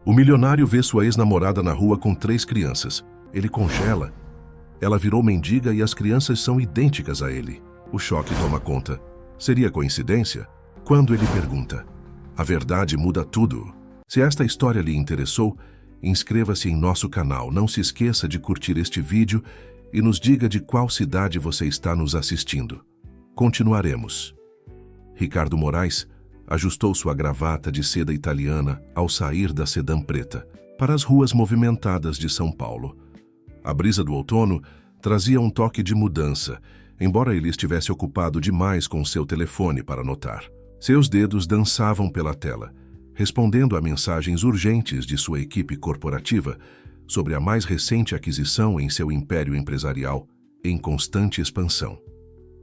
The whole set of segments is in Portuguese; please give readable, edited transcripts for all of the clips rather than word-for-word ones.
O milionário vê sua ex-namorada na rua com 3 crianças. Ele congela. Ela virou mendiga e as crianças são idênticas a ele. O choque toma conta. Seria coincidência? Quando ele pergunta, a verdade muda tudo. Se esta história lhe interessou, inscreva-se em nosso canal. Não se esqueça de curtir este vídeo e nos diga de qual cidade você está nos assistindo. Continuaremos. Ricardo Moraes ajustou sua gravata de seda italiana ao sair da sedã preta para as ruas movimentadas de São Paulo. A brisa do outono trazia um toque de mudança, embora ele estivesse ocupado demais com seu telefone para notar. Seus dedos dançavam pela tela, respondendo a mensagens urgentes de sua equipe corporativa sobre a mais recente aquisição em seu império empresarial em constante expansão.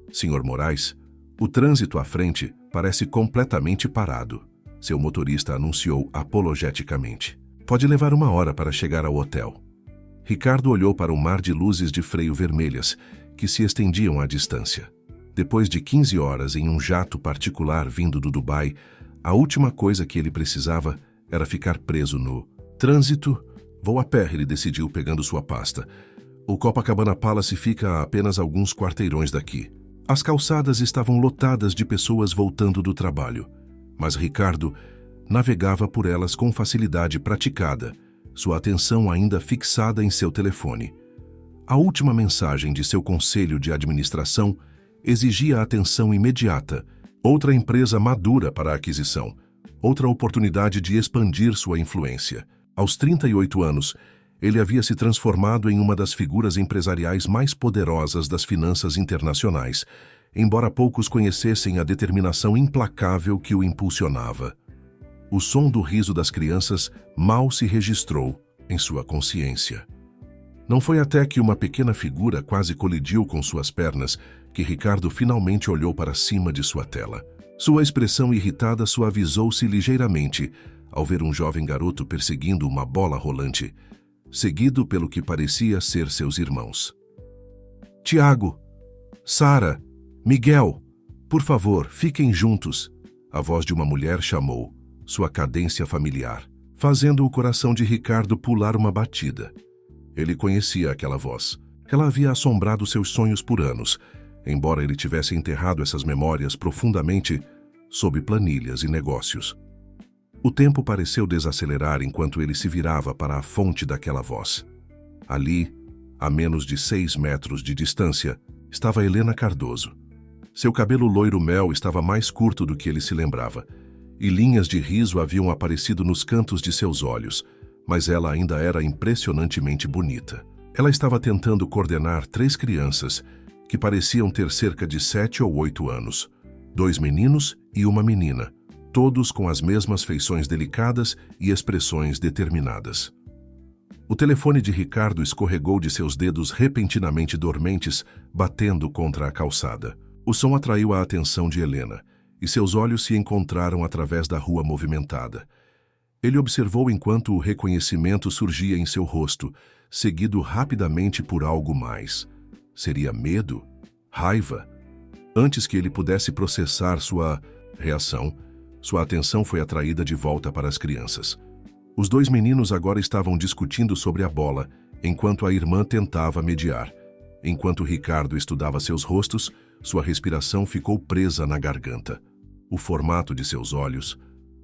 Sr. Moraes, o trânsito à frente parece completamente parado. Seu motorista anunciou apologeticamente. Pode levar 1 hora para chegar ao hotel. Ricardo olhou para um mar de luzes de freio vermelhas que se estendiam à distância. Depois de 15 horas em um jato particular vindo do Dubai, a última coisa que ele precisava era ficar preso no trânsito. Vou a pé, ele decidiu, pegando sua pasta. O Copacabana Palace fica a apenas alguns quarteirões daqui. As calçadas estavam lotadas de pessoas voltando do trabalho, mas Ricardo navegava por elas com facilidade praticada, sua atenção ainda fixada em seu telefone. A última mensagem de seu conselho de administração exigia atenção imediata, outra empresa madura para a aquisição, outra oportunidade de expandir sua influência. Aos 38 anos, ele havia se transformado em uma das figuras empresariais mais poderosas das finanças internacionais, embora poucos conhecessem a determinação implacável que o impulsionava. O som do riso das crianças mal se registrou em sua consciência. Não foi até que uma pequena figura quase colidiu com suas pernas que Ricardo finalmente olhou para cima de sua tela. Sua expressão irritada suavizou-se ligeiramente ao ver um jovem garoto perseguindo uma bola rolante, seguido pelo que parecia ser seus irmãos. Tiago, Sara, Miguel, por favor, fiquem juntos, a voz de uma mulher chamou, sua cadência familiar, fazendo o coração de Ricardo pular uma batida. Ele conhecia aquela voz. Ela havia assombrado seus sonhos por anos, embora ele tivesse enterrado essas memórias profundamente sob planilhas e negócios. O tempo pareceu desacelerar enquanto ele se virava para a fonte daquela voz. Ali, a menos de 6 metros de distância, estava Helena Cardoso. Seu cabelo loiro mel estava mais curto do que ele se lembrava, e linhas de riso haviam aparecido nos cantos de seus olhos, mas ela ainda era impressionantemente bonita. Ela estava tentando coordenar 3 crianças, que pareciam ter cerca de 7 ou 8 anos, 2 meninos e uma menina, todos com as mesmas feições delicadas e expressões determinadas. O telefone de Ricardo escorregou de seus dedos repentinamente dormentes, batendo contra a calçada. O som atraiu a atenção de Helena, e seus olhos se encontraram através da rua movimentada. Ele observou enquanto o reconhecimento surgia em seu rosto, seguido rapidamente por algo mais. Seria medo? Raiva? Antes que ele pudesse processar sua reação, sua atenção foi atraída de volta para as crianças. Os 2 meninos agora estavam discutindo sobre a bola, enquanto a irmã tentava mediar. Enquanto Ricardo estudava seus rostos, sua respiração ficou presa na garganta. O formato de seus olhos,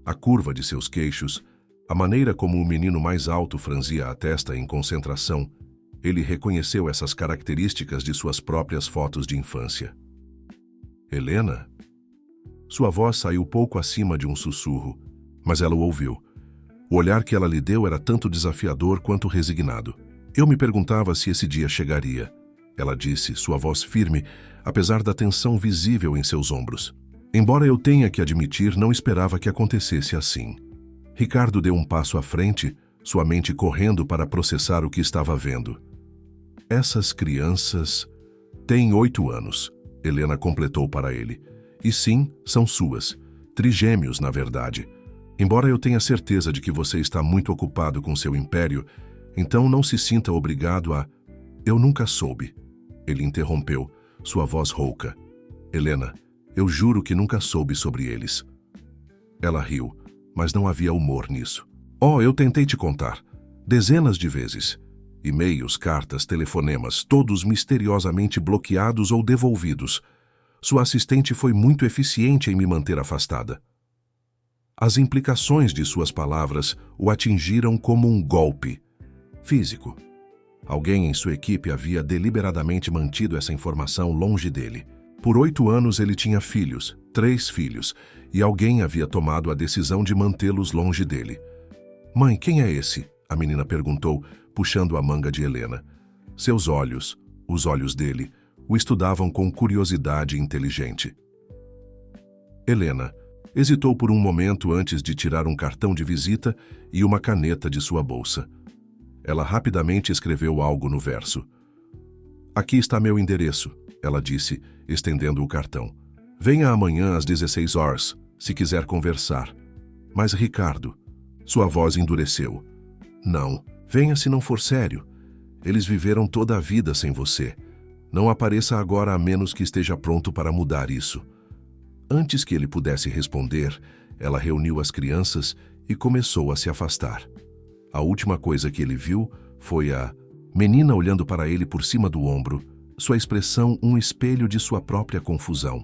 a curva de seus queixos, a maneira como o menino mais alto franzia a testa em concentração, ele reconheceu essas características de suas próprias fotos de infância. Helena? Sua voz saiu pouco acima de um sussurro, mas ela o ouviu. O olhar que ela lhe deu era tanto desafiador quanto resignado. Eu me perguntava se esse dia chegaria, ela disse, sua voz firme, apesar da tensão visível em seus ombros. Embora eu tenha que admitir, não esperava que acontecesse assim. Ricardo deu um passo à frente, sua mente correndo para processar o que estava vendo. Essas crianças têm 8 anos, Helena completou para ele. E sim, são suas. Trigêmeos, na verdade. Embora eu tenha certeza de que você está muito ocupado com seu império, então não se sinta obrigado a... Eu nunca soube. Ele interrompeu, sua voz rouca. Helena, eu juro que nunca soube sobre eles. Ela riu, mas não havia humor nisso. Oh, eu tentei te contar. Dezenas de vezes. E-mails, cartas, telefonemas, todos misteriosamente bloqueados ou devolvidos. Sua assistente foi muito eficiente em me manter afastada. As implicações de suas palavras o atingiram como um golpe físico. Alguém em sua equipe havia deliberadamente mantido essa informação longe dele. Por 8 anos ele tinha filhos, 3 filhos, e alguém havia tomado a decisão de mantê-los longe dele. Mãe, quem é esse? A menina perguntou, puxando a manga de Helena. Seus olhos, os olhos dele, o estudavam com curiosidade inteligente. Helena hesitou por um momento antes de tirar um cartão de visita e uma caneta de sua bolsa. Ela rapidamente escreveu algo no verso. Aqui está meu endereço, ela disse, estendendo o cartão. Venha amanhã às 16 horas, se quiser conversar. Mas Ricardo, sua voz endureceu. Não, venha se não for sério. Eles viveram toda a vida sem você. Não apareça agora a menos que esteja pronto para mudar isso. Antes que ele pudesse responder, ela reuniu as crianças e começou a se afastar. A última coisa que ele viu foi a menina olhando para ele por cima do ombro, sua expressão um espelho de sua própria confusão.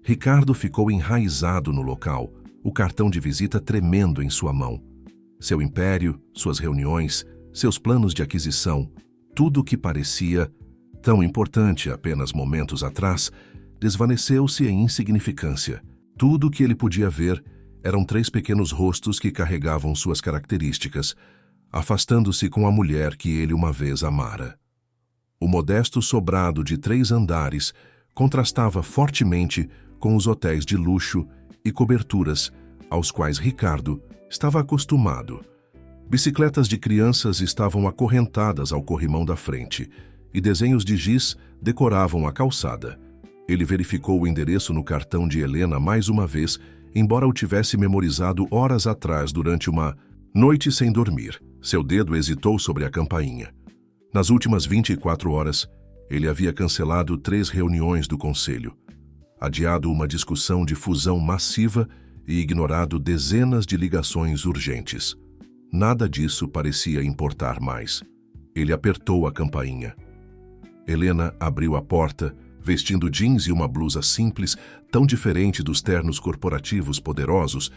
Ricardo ficou enraizado no local, o cartão de visita tremendo em sua mão. Seu império, suas reuniões, seus planos de aquisição, tudo o que parecia tão importante apenas momentos atrás, desvaneceu-se em insignificância. Tudo o que ele podia ver eram 3 pequenos rostos que carregavam suas características, afastando-se com a mulher que ele uma vez amara. O modesto sobrado de 3 andares contrastava fortemente com os hotéis de luxo e coberturas aos quais Ricardo estava acostumado. Bicicletas de crianças estavam acorrentadas ao corrimão da frente e desenhos de giz decoravam a calçada. Ele verificou o endereço no cartão de Helena mais uma vez, embora o tivesse memorizado horas atrás durante uma noite sem dormir. Seu dedo hesitou sobre a campainha. Nas últimas 24 horas, ele havia cancelado 3 reuniões do conselho, adiado uma discussão de fusão massiva e ignorado dezenas de ligações urgentes. Nada disso parecia importar mais. Ele apertou a campainha. Helena abriu a porta, vestindo jeans e uma blusa simples, tão diferente dos ternos corporativos poderosos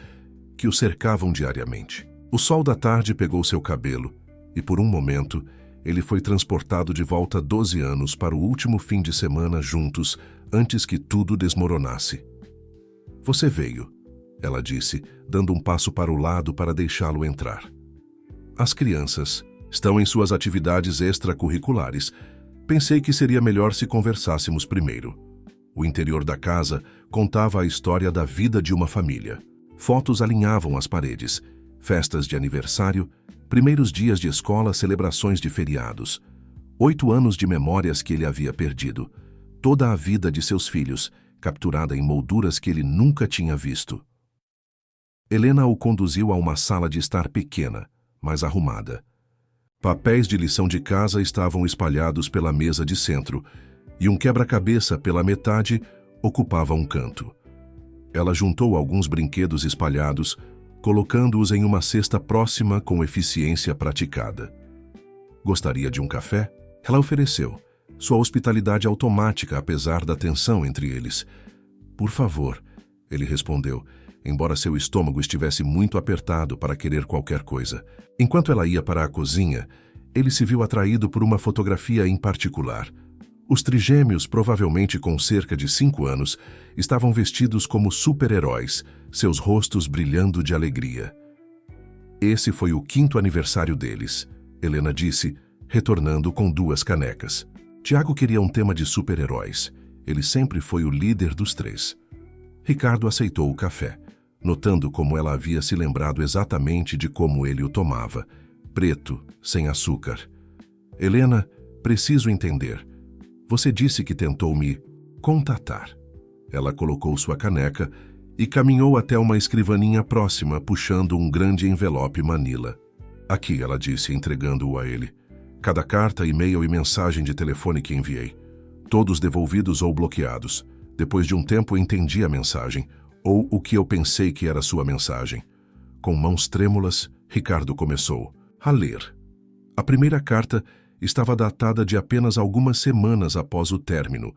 que o cercavam diariamente. O sol da tarde pegou seu cabelo e, por um momento, ele foi transportado de volta 12 anos para o último fim de semana juntos, antes que tudo desmoronasse. Você veio, ela disse, dando um passo para o lado para deixá-lo entrar. As crianças estão em suas atividades extracurriculares. Pensei que seria melhor se conversássemos primeiro. O interior da casa contava a história da vida de uma família. Fotos alinhavam as paredes, festas de aniversário, primeiros dias de escola, celebrações de feriados. 8 anos de memórias que ele havia perdido. Toda a vida de seus filhos, capturada em molduras que ele nunca tinha visto. Helena o conduziu a uma sala de estar pequena, mas arrumada. Papéis de lição de casa estavam espalhados pela mesa de centro, e um quebra-cabeça pela metade ocupava um canto. Ela juntou alguns brinquedos espalhados, colocando-os em uma cesta próxima com eficiência praticada. Gostaria de um café? Ela ofereceu, sua hospitalidade automática apesar da tensão entre eles. Por favor, ele respondeu, embora seu estômago estivesse muito apertado para querer qualquer coisa. Enquanto ela ia para a cozinha, ele se viu atraído por uma fotografia em particular. Os trigêmeos, provavelmente com cerca de 5 anos, estavam vestidos como super-heróis, seus rostos brilhando de alegria. Esse foi o 5º aniversário deles, Helena disse, retornando com 2 canecas. Tiago queria um tema de super-heróis. Ele sempre foi o líder dos 3. Ricardo aceitou o café, notando como ela havia se lembrado exatamente de como ele o tomava, preto, sem açúcar. Helena, preciso entender. Você disse que tentou me contatar. Ela colocou sua caneca e caminhou até uma escrivaninha próxima, puxando um grande envelope manila. Aqui, ela disse, entregando-o a ele. Cada carta, e-mail e mensagem de telefone que enviei. Todos devolvidos ou bloqueados. Depois de um tempo entendi a mensagem, ou o que eu pensei que era sua mensagem. Com mãos trêmulas, Ricardo começou a ler. A primeira carta estava datada de apenas algumas semanas após o término,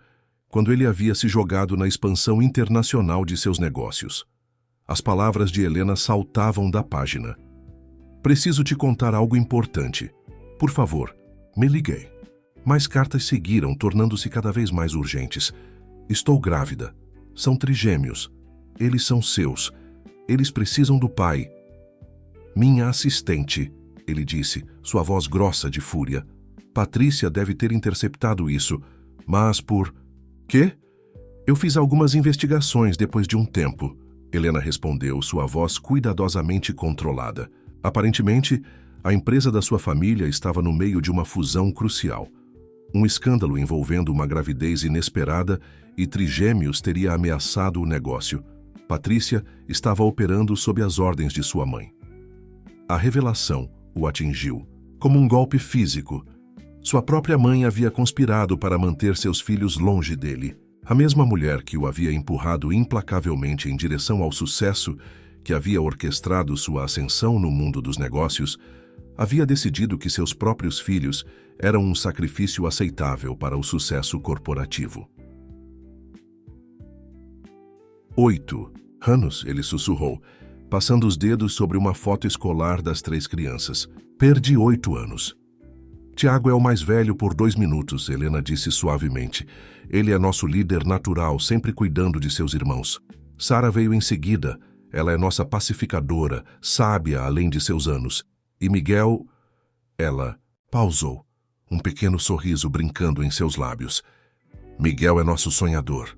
quando ele havia se jogado na expansão internacional de seus negócios. As palavras de Helena saltavam da página. Preciso te contar algo importante. Por favor, me liguei. Mais cartas seguiram, tornando-se cada vez mais urgentes. Estou grávida. São trigêmeos. Eles são seus. Eles precisam do pai. Minha assistente, ele disse, sua voz grossa de fúria. Patrícia deve ter interceptado isso, mas por... Quê? Eu fiz algumas investigações depois de um tempo, Helena respondeu, sua voz cuidadosamente controlada. Aparentemente, a empresa da sua família estava no meio de uma fusão crucial. Um escândalo envolvendo uma gravidez inesperada e trigêmeos teria ameaçado o negócio. Patrícia estava operando sob as ordens de sua mãe. A revelação o atingiu, como um golpe físico. Sua própria mãe havia conspirado para manter seus filhos longe dele. A mesma mulher que o havia empurrado implacavelmente em direção ao sucesso, que havia orquestrado sua ascensão no mundo dos negócios, havia decidido que seus próprios filhos eram um sacrifício aceitável para o sucesso corporativo. 8 anos, ele sussurrou, passando os dedos sobre uma foto escolar das 3 crianças. Perdi 8 anos. Tiago é o mais velho por 2 minutos, Helena disse suavemente. Ele é nosso líder natural, sempre cuidando de seus irmãos. Sara veio em seguida. Ela é nossa pacificadora, sábia além de seus anos. E Miguel... Ela pausou, um pequeno sorriso brincando em seus lábios. Miguel é nosso sonhador.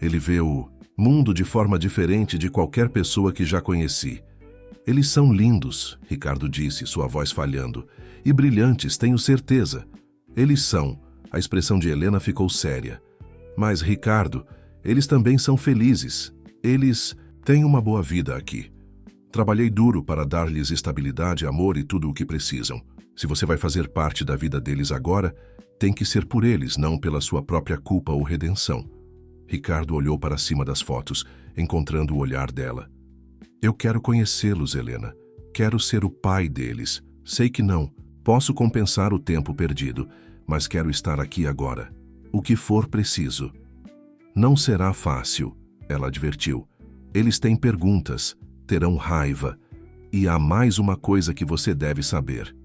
Ele vê o mundo de forma diferente de qualquer pessoa que já conheci. Eles são lindos, Ricardo disse, sua voz falhando. E brilhantes, tenho certeza. Eles são. A expressão de Helena ficou séria. Mas, Ricardo, eles também são felizes. Eles têm uma boa vida aqui. Trabalhei duro para dar-lhes estabilidade, amor e tudo o que precisam. Se você vai fazer parte da vida deles agora, tem que ser por eles, não pela sua própria culpa ou redenção. Ricardo olhou para cima das fotos, encontrando o olhar dela. Eu quero conhecê-los, Helena. Quero ser o pai deles. Sei que não. Posso compensar o tempo perdido, mas quero estar aqui agora. O que for preciso. Não será fácil, ela advertiu. Eles têm perguntas, terão raiva. E há mais uma coisa que você deve saber.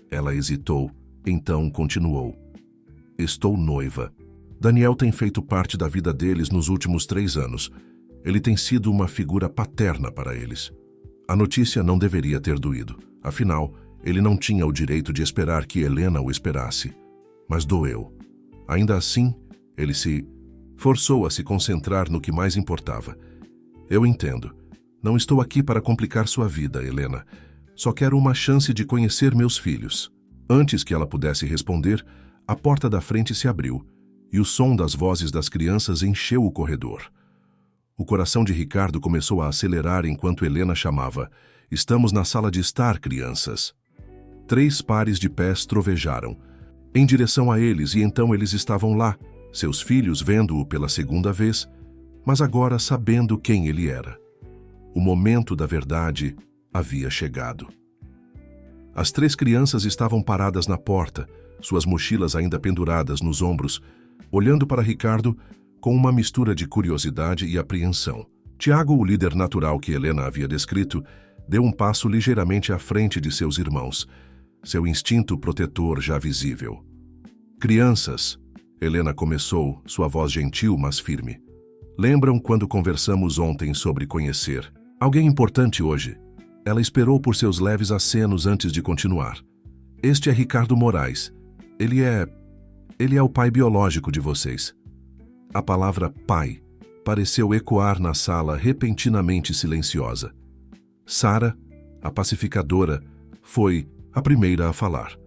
Ela hesitou, então continuou. Estou noiva. Daniel tem feito parte da vida deles nos últimos 3 anos. Ele tem sido uma figura paterna para eles. A notícia não deveria ter doído. Afinal, ele não tinha o direito de esperar que Helena o esperasse. Mas doeu. Ainda assim, ele se forçou a se concentrar no que mais importava. Eu entendo. Não estou aqui para complicar sua vida, Helena. Só quero uma chance de conhecer meus filhos. Antes que ela pudesse responder, a porta da frente se abriu e o som das vozes das crianças encheu o corredor. O coração de Ricardo começou a acelerar enquanto Helena chamava. Estamos na sala de estar, crianças. 3 pares de pés trovejaram, em direção a eles, e então eles estavam lá, seus filhos vendo-o pela segunda vez, mas agora sabendo quem ele era. O momento da verdade havia chegado. As 3 crianças estavam paradas na porta, suas mochilas ainda penduradas nos ombros, olhando para Ricardo com uma mistura de curiosidade e apreensão. Tiago, o líder natural que Helena havia descrito, deu um passo ligeiramente à frente de seus irmãos, seu instinto protetor já visível. Crianças, Helena começou, sua voz gentil, mas firme. Lembram quando conversamos ontem sobre conhecer alguém importante hoje? Ela esperou por seus leves acenos antes de continuar. Este é Ricardo Moraes. Ele é o pai biológico de vocês. A palavra pai pareceu ecoar na sala repentinamente silenciosa. Sara, a pacificadora, foi a primeira a falar.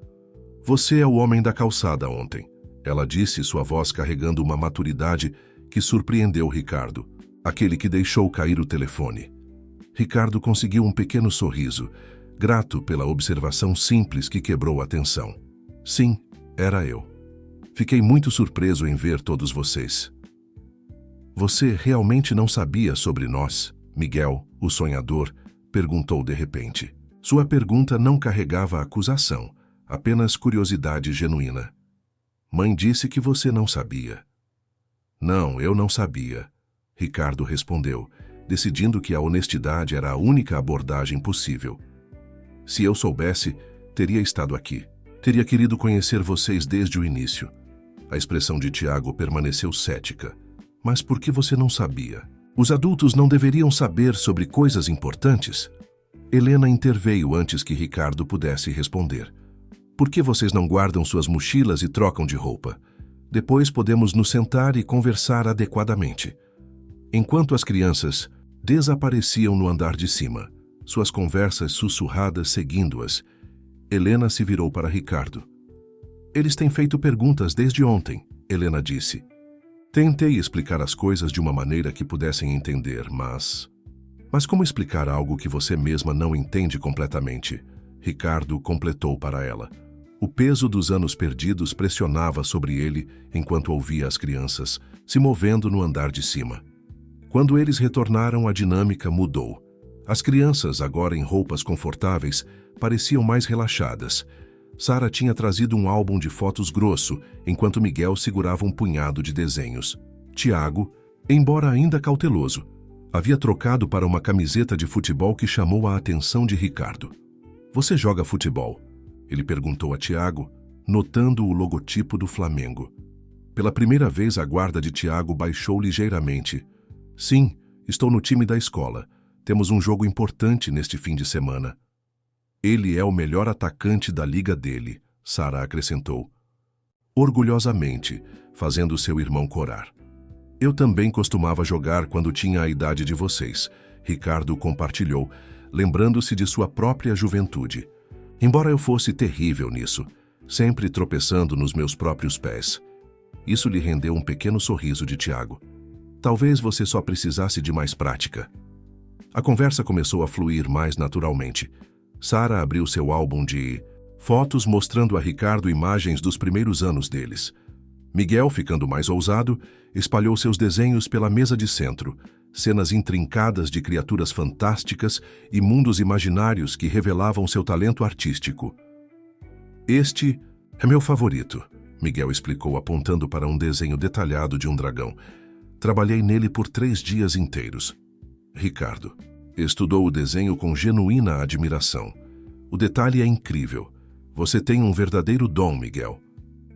Você é o homem da calçada ontem, ela disse, sua voz carregando uma maturidade que surpreendeu Ricardo, aquele que deixou cair o telefone. Ricardo conseguiu um pequeno sorriso, grato pela observação simples que quebrou a tensão. Sim, era eu. Fiquei muito surpreso em ver todos vocês. Você realmente não sabia sobre nós? Miguel, o sonhador, perguntou de repente. Sua pergunta não carregava acusação, apenas curiosidade genuína. Mãe disse que você não sabia. Não, eu não sabia, Ricardo respondeu, decidindo que a honestidade era a única abordagem possível. Se eu soubesse, teria estado aqui. Teria querido conhecer vocês desde o início. A expressão de Tiago permaneceu cética. Mas por que você não sabia? Os adultos não deveriam saber sobre coisas importantes? Helena interveio antes que Ricardo pudesse responder. Por que vocês não guardam suas mochilas e trocam de roupa? Depois podemos nos sentar e conversar adequadamente. Enquanto as crianças desapareciam no andar de cima, suas conversas sussurradas seguindo-as, Helena se virou para Ricardo. Eles têm feito perguntas desde ontem, Helena disse. Tentei explicar as coisas de uma maneira que pudessem entender, mas como explicar algo que você mesma não entende completamente? Ricardo completou para ela. O peso dos anos perdidos pressionava sobre ele enquanto ouvia as crianças se movendo no andar de cima. Quando eles retornaram, a dinâmica mudou. As crianças, agora em roupas confortáveis, pareciam mais relaxadas. Sara tinha trazido um álbum de fotos grosso, enquanto Miguel segurava um punhado de desenhos. Tiago, embora ainda cauteloso, havia trocado para uma camiseta de futebol que chamou a atenção de Ricardo. Você joga futebol? Ele perguntou a Tiago, notando o logotipo do Flamengo. Pela primeira vez, a guarda de Tiago baixou ligeiramente. Sim, estou no time da escola. Temos um jogo importante neste fim de semana. Ele é o melhor atacante da liga dele, Sara acrescentou, orgulhosamente, fazendo seu irmão corar. Eu também costumava jogar quando tinha a idade de vocês, Ricardo compartilhou, lembrando-se de sua própria juventude. Embora eu fosse terrível nisso, sempre tropeçando nos meus próprios pés. Isso lhe rendeu um pequeno sorriso de Tiago. Talvez você só precisasse de mais prática. A conversa começou a fluir mais naturalmente. Sara abriu seu álbum de fotos mostrando a Ricardo imagens dos primeiros anos deles. Miguel, ficando mais ousado, espalhou seus desenhos pela mesa de centro, cenas intrincadas de criaturas fantásticas e mundos imaginários que revelavam seu talento artístico. Este é meu favorito, Miguel explicou apontando para um desenho detalhado de um dragão. Trabalhei nele por 3 dias inteiros. Ricardo estudou o desenho com genuína admiração. O detalhe é incrível. Você tem um verdadeiro dom, Miguel.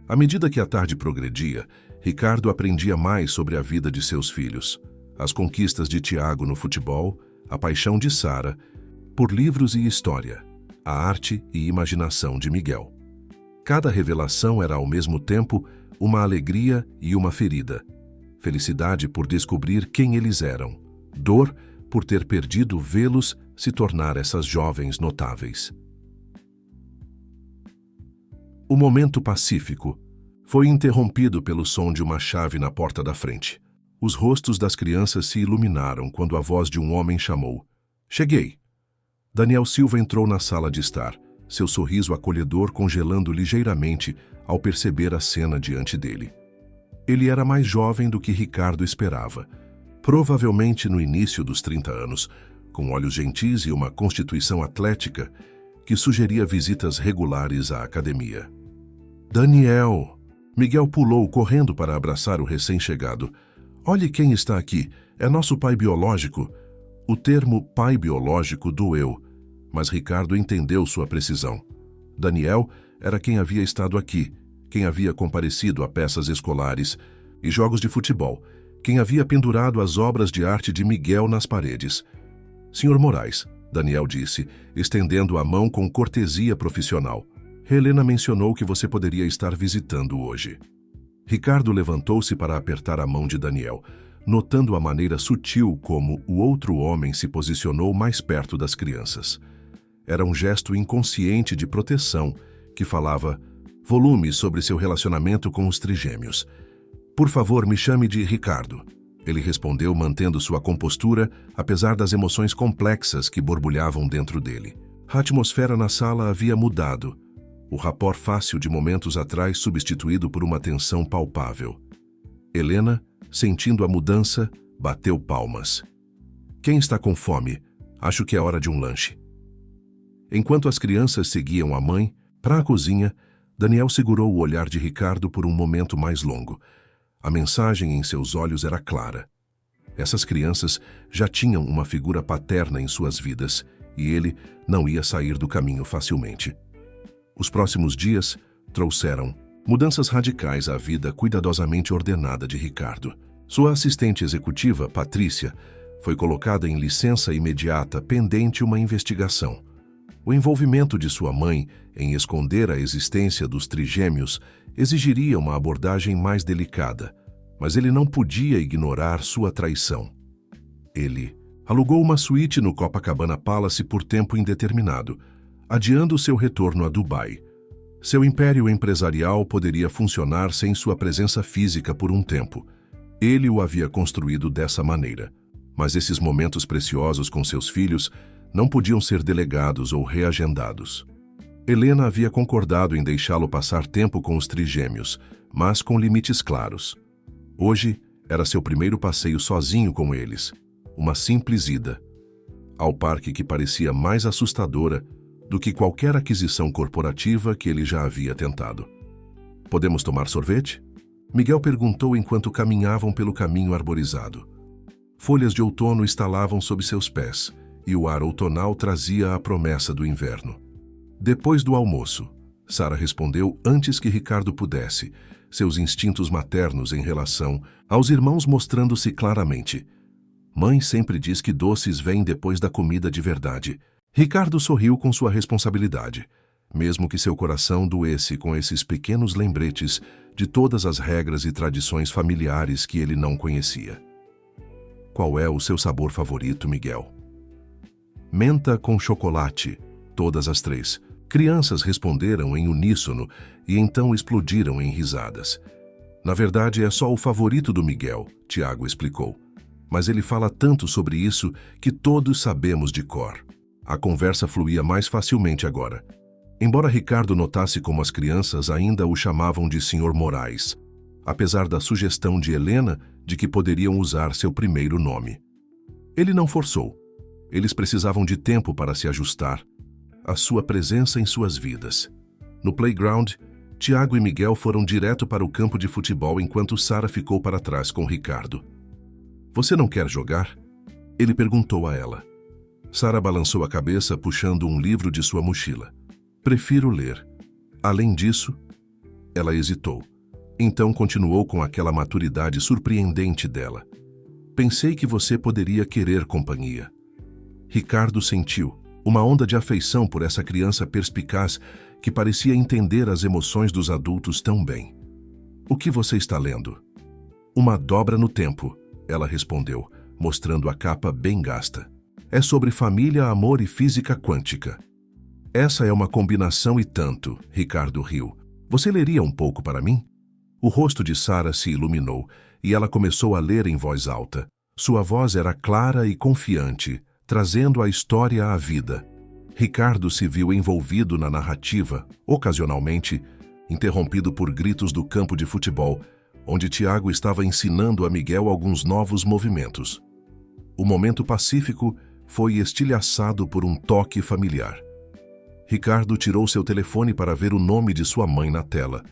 À medida que a tarde progredia, Ricardo aprendia mais sobre a vida de seus filhos, as conquistas de Tiago no futebol, a paixão de Sara, por livros e história, a arte e imaginação de Miguel. Cada revelação era ao mesmo tempo uma alegria e uma ferida. Felicidade por descobrir quem eles eram, dor por ter perdido vê-los se tornar essas jovens notáveis. O momento pacífico foi interrompido pelo som de uma chave na porta da frente. Os rostos das crianças se iluminaram quando a voz de um homem chamou. Cheguei! Daniel Silva entrou na sala de estar, seu sorriso acolhedor congelando ligeiramente ao perceber a cena diante dele. Ele era mais jovem do que Ricardo esperava, provavelmente no início dos 30 anos, com olhos gentis e uma constituição atlética que sugeria visitas regulares à academia. Daniel! Miguel pulou correndo para abraçar o recém-chegado. Olhe quem está aqui, é nosso pai biológico. O termo pai biológico doeu, mas Ricardo entendeu sua precisão. Daniel era quem havia estado aqui, quem havia comparecido a peças escolares e jogos de futebol, quem havia pendurado as obras de arte de Miguel nas paredes. Senhor Moraes, Daniel disse, estendendo a mão com cortesia profissional. Helena mencionou que você poderia estar visitando hoje. Ricardo levantou-se para apertar a mão de Daniel, notando a maneira sutil como o outro homem se posicionou mais perto das crianças. Era um gesto inconsciente de proteção que falava volume sobre seu relacionamento com os trigêmeos. Por favor, me chame de Ricardo. Ele respondeu mantendo sua compostura, apesar das emoções complexas que borbulhavam dentro dele. A atmosfera na sala havia mudado. O rapport fácil de momentos atrás substituído por uma tensão palpável. Helena, sentindo a mudança, bateu palmas. Quem está com fome? Acho que é hora de um lanche. Enquanto as crianças seguiam a mãe para a cozinha, Daniel segurou o olhar de Ricardo por um momento mais longo. A mensagem em seus olhos era clara. Essas crianças já tinham uma figura paterna em suas vidas e ele não ia sair do caminho facilmente. Os próximos dias trouxeram mudanças radicais à vida cuidadosamente ordenada de Ricardo. Sua assistente executiva, Patrícia, foi colocada em licença imediata pendente uma investigação. O envolvimento de sua mãe em esconder a existência dos trigêmeos exigiria uma abordagem mais delicada, mas ele não podia ignorar sua traição. Ele alugou uma suíte no Copacabana Palace por tempo indeterminado, adiando seu retorno a Dubai. Seu império empresarial poderia funcionar sem sua presença física por um tempo. Ele o havia construído dessa maneira, mas esses momentos preciosos com seus filhos não podiam ser delegados ou reagendados. Helena havia concordado em deixá-lo passar tempo com os trigêmeos, mas com limites claros. Hoje era seu primeiro passeio sozinho com eles, uma simples ida ao parque que parecia mais assustadora do que qualquer aquisição corporativa que ele já havia tentado. "Podemos tomar sorvete?" Miguel perguntou enquanto caminhavam pelo caminho arborizado. Folhas de outono estalavam sob seus pés e o ar outonal trazia a promessa do inverno. Depois do almoço, Sara respondeu antes que Ricardo pudesse, seus instintos maternos em relação aos irmãos mostrando-se claramente. "Mãe sempre diz que doces vêm depois da comida de verdade." Ricardo sorriu com sua responsabilidade, mesmo que seu coração doesse com esses pequenos lembretes de todas as regras e tradições familiares que ele não conhecia. "Qual é o seu sabor favorito, Miguel?" "Menta com chocolate." Todas as três crianças responderam em uníssono e então explodiram em risadas. "Na verdade, é só o favorito do Miguel", Tiago explicou. "Mas ele fala tanto sobre isso que todos sabemos de cor." A conversa fluía mais facilmente agora. Embora Ricardo notasse como as crianças ainda o chamavam de Sr. Moraes, apesar da sugestão de Helena de que poderiam usar seu primeiro nome. Ele não forçou. Eles precisavam de tempo para se ajustar à sua presença em suas vidas. No playground, Tiago e Miguel foram direto para o campo de futebol enquanto Sara ficou para trás com Ricardo. "Você não quer jogar?" ele perguntou a ela. Sara balançou a cabeça puxando um livro de sua mochila. "Prefiro ler." Além disso, ela hesitou. Então continuou com aquela maturidade surpreendente dela. "Pensei que você poderia querer companhia." Ricardo sentiu uma onda de afeição por essa criança perspicaz que parecia entender as emoções dos adultos tão bem. "O que você está lendo?" "Uma dobra no tempo," ela respondeu, mostrando a capa bem gasta. "É sobre família, amor e física quântica." "Essa é uma combinação e tanto," Ricardo riu. "Você leria um pouco para mim?" O rosto de Sara se iluminou e ela começou a ler em voz alta. Sua voz era clara e confiante, trazendo a história à vida. Ricardo se viu envolvido na narrativa, ocasionalmente interrompido por gritos do campo de futebol, onde Tiago estava ensinando a Miguel alguns novos movimentos. O momento pacífico foi estilhaçado por um toque familiar. Ricardo tirou seu telefone para ver o nome de sua mãe na tela.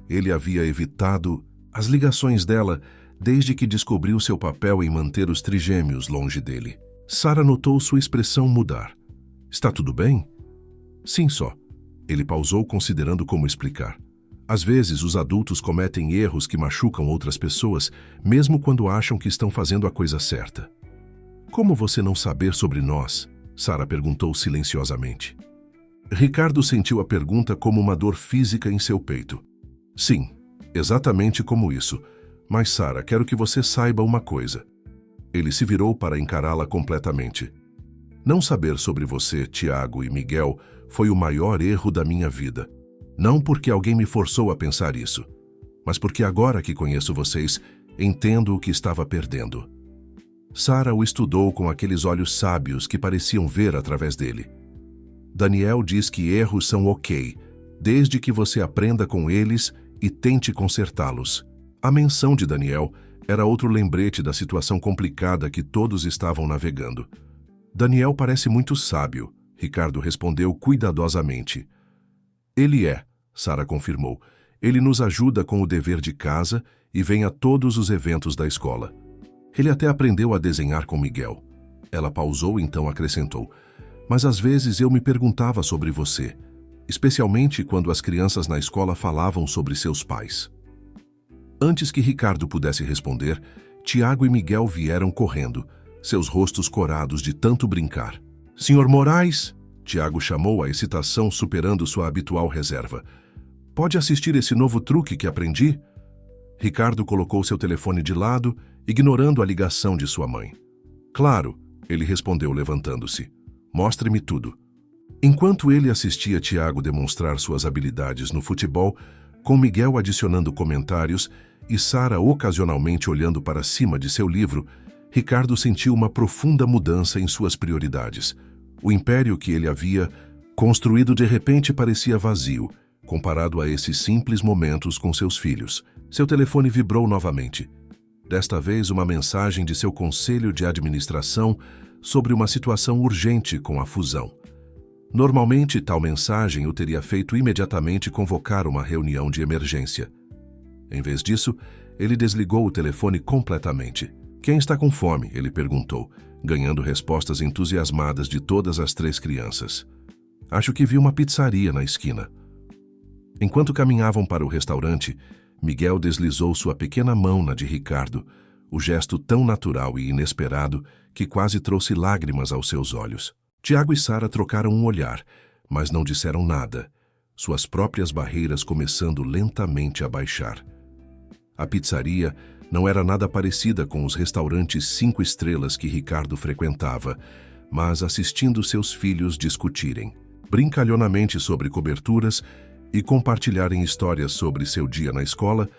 Ele havia evitado as ligações dela desde que descobriu seu papel em manter os trigêmeos longe dele. Sara notou sua expressão mudar. "Está tudo bem?" "Sim, só." Ele pausou considerando como explicar. "Às vezes os adultos cometem erros que machucam outras pessoas, mesmo quando acham que estão fazendo a coisa certa." "Como você não saber sobre nós?" Sara perguntou silenciosamente. Ricardo sentiu a pergunta como uma dor física em seu peito. "Sim, exatamente como isso. Mas, Sara, quero que você saiba uma coisa." Ele se virou para encará-la completamente. "Não saber sobre você, Tiago e Miguel, foi o maior erro da minha vida. Não porque alguém me forçou a pensar isso, mas porque agora que conheço vocês, entendo o que estava perdendo." Sara o estudou com aqueles olhos sábios que pareciam ver através dele. "Daniel diz que erros são ok, desde que você aprenda com eles e tente consertá-los." A menção de Daniel era outro lembrete da situação complicada que todos estavam navegando. "Daniel parece muito sábio," Ricardo respondeu cuidadosamente. Ele é, Sara confirmou. Ele nos ajuda com o dever de casa e vem a todos os eventos da escola. Ele até aprendeu a desenhar com Miguel. Ela pausou, então acrescentou. Mas às vezes eu me perguntava sobre você, especialmente quando as crianças na escola falavam sobre seus pais. Antes que Ricardo pudesse responder, Tiago e Miguel vieram correndo, seus rostos corados de tanto brincar. Senhor Moraes, Tiago chamou, a excitação superando sua habitual reserva. Pode assistir esse novo truque que aprendi? Ricardo colocou seu telefone de lado, ignorando a ligação de sua mãe. Claro, ele respondeu levantando-se. Mostre-me tudo. Enquanto ele assistia Tiago demonstrar suas habilidades no futebol, com Miguel adicionando comentários e Sara ocasionalmente olhando para cima de seu livro, Ricardo sentiu uma profunda mudança em suas prioridades. O império que ele havia construído de repente parecia vazio, comparado a esses simples momentos com seus filhos. Seu telefone vibrou novamente. Desta vez, uma mensagem de seu conselho de administração sobre uma situação urgente com a fusão. Normalmente, tal mensagem o teria feito imediatamente convocar uma reunião de emergência. Em vez disso, ele desligou o telefone completamente. Quem está com fome? Ele perguntou, ganhando respostas entusiasmadas de todas as 3 crianças. Acho que vi uma pizzaria na esquina. Enquanto caminhavam para o restaurante, Miguel deslizou sua pequena mão na de Ricardo, o gesto tão natural e inesperado que quase trouxe lágrimas aos seus olhos. Tiago e Sara trocaram um olhar, mas não disseram nada, suas próprias barreiras começando lentamente a baixar. A pizzaria não era nada parecida com os restaurantes 5 estrelas que Ricardo frequentava, mas assistindo seus filhos discutirem, brincalhonamente sobre coberturas e compartilharem histórias sobre seu dia na escola,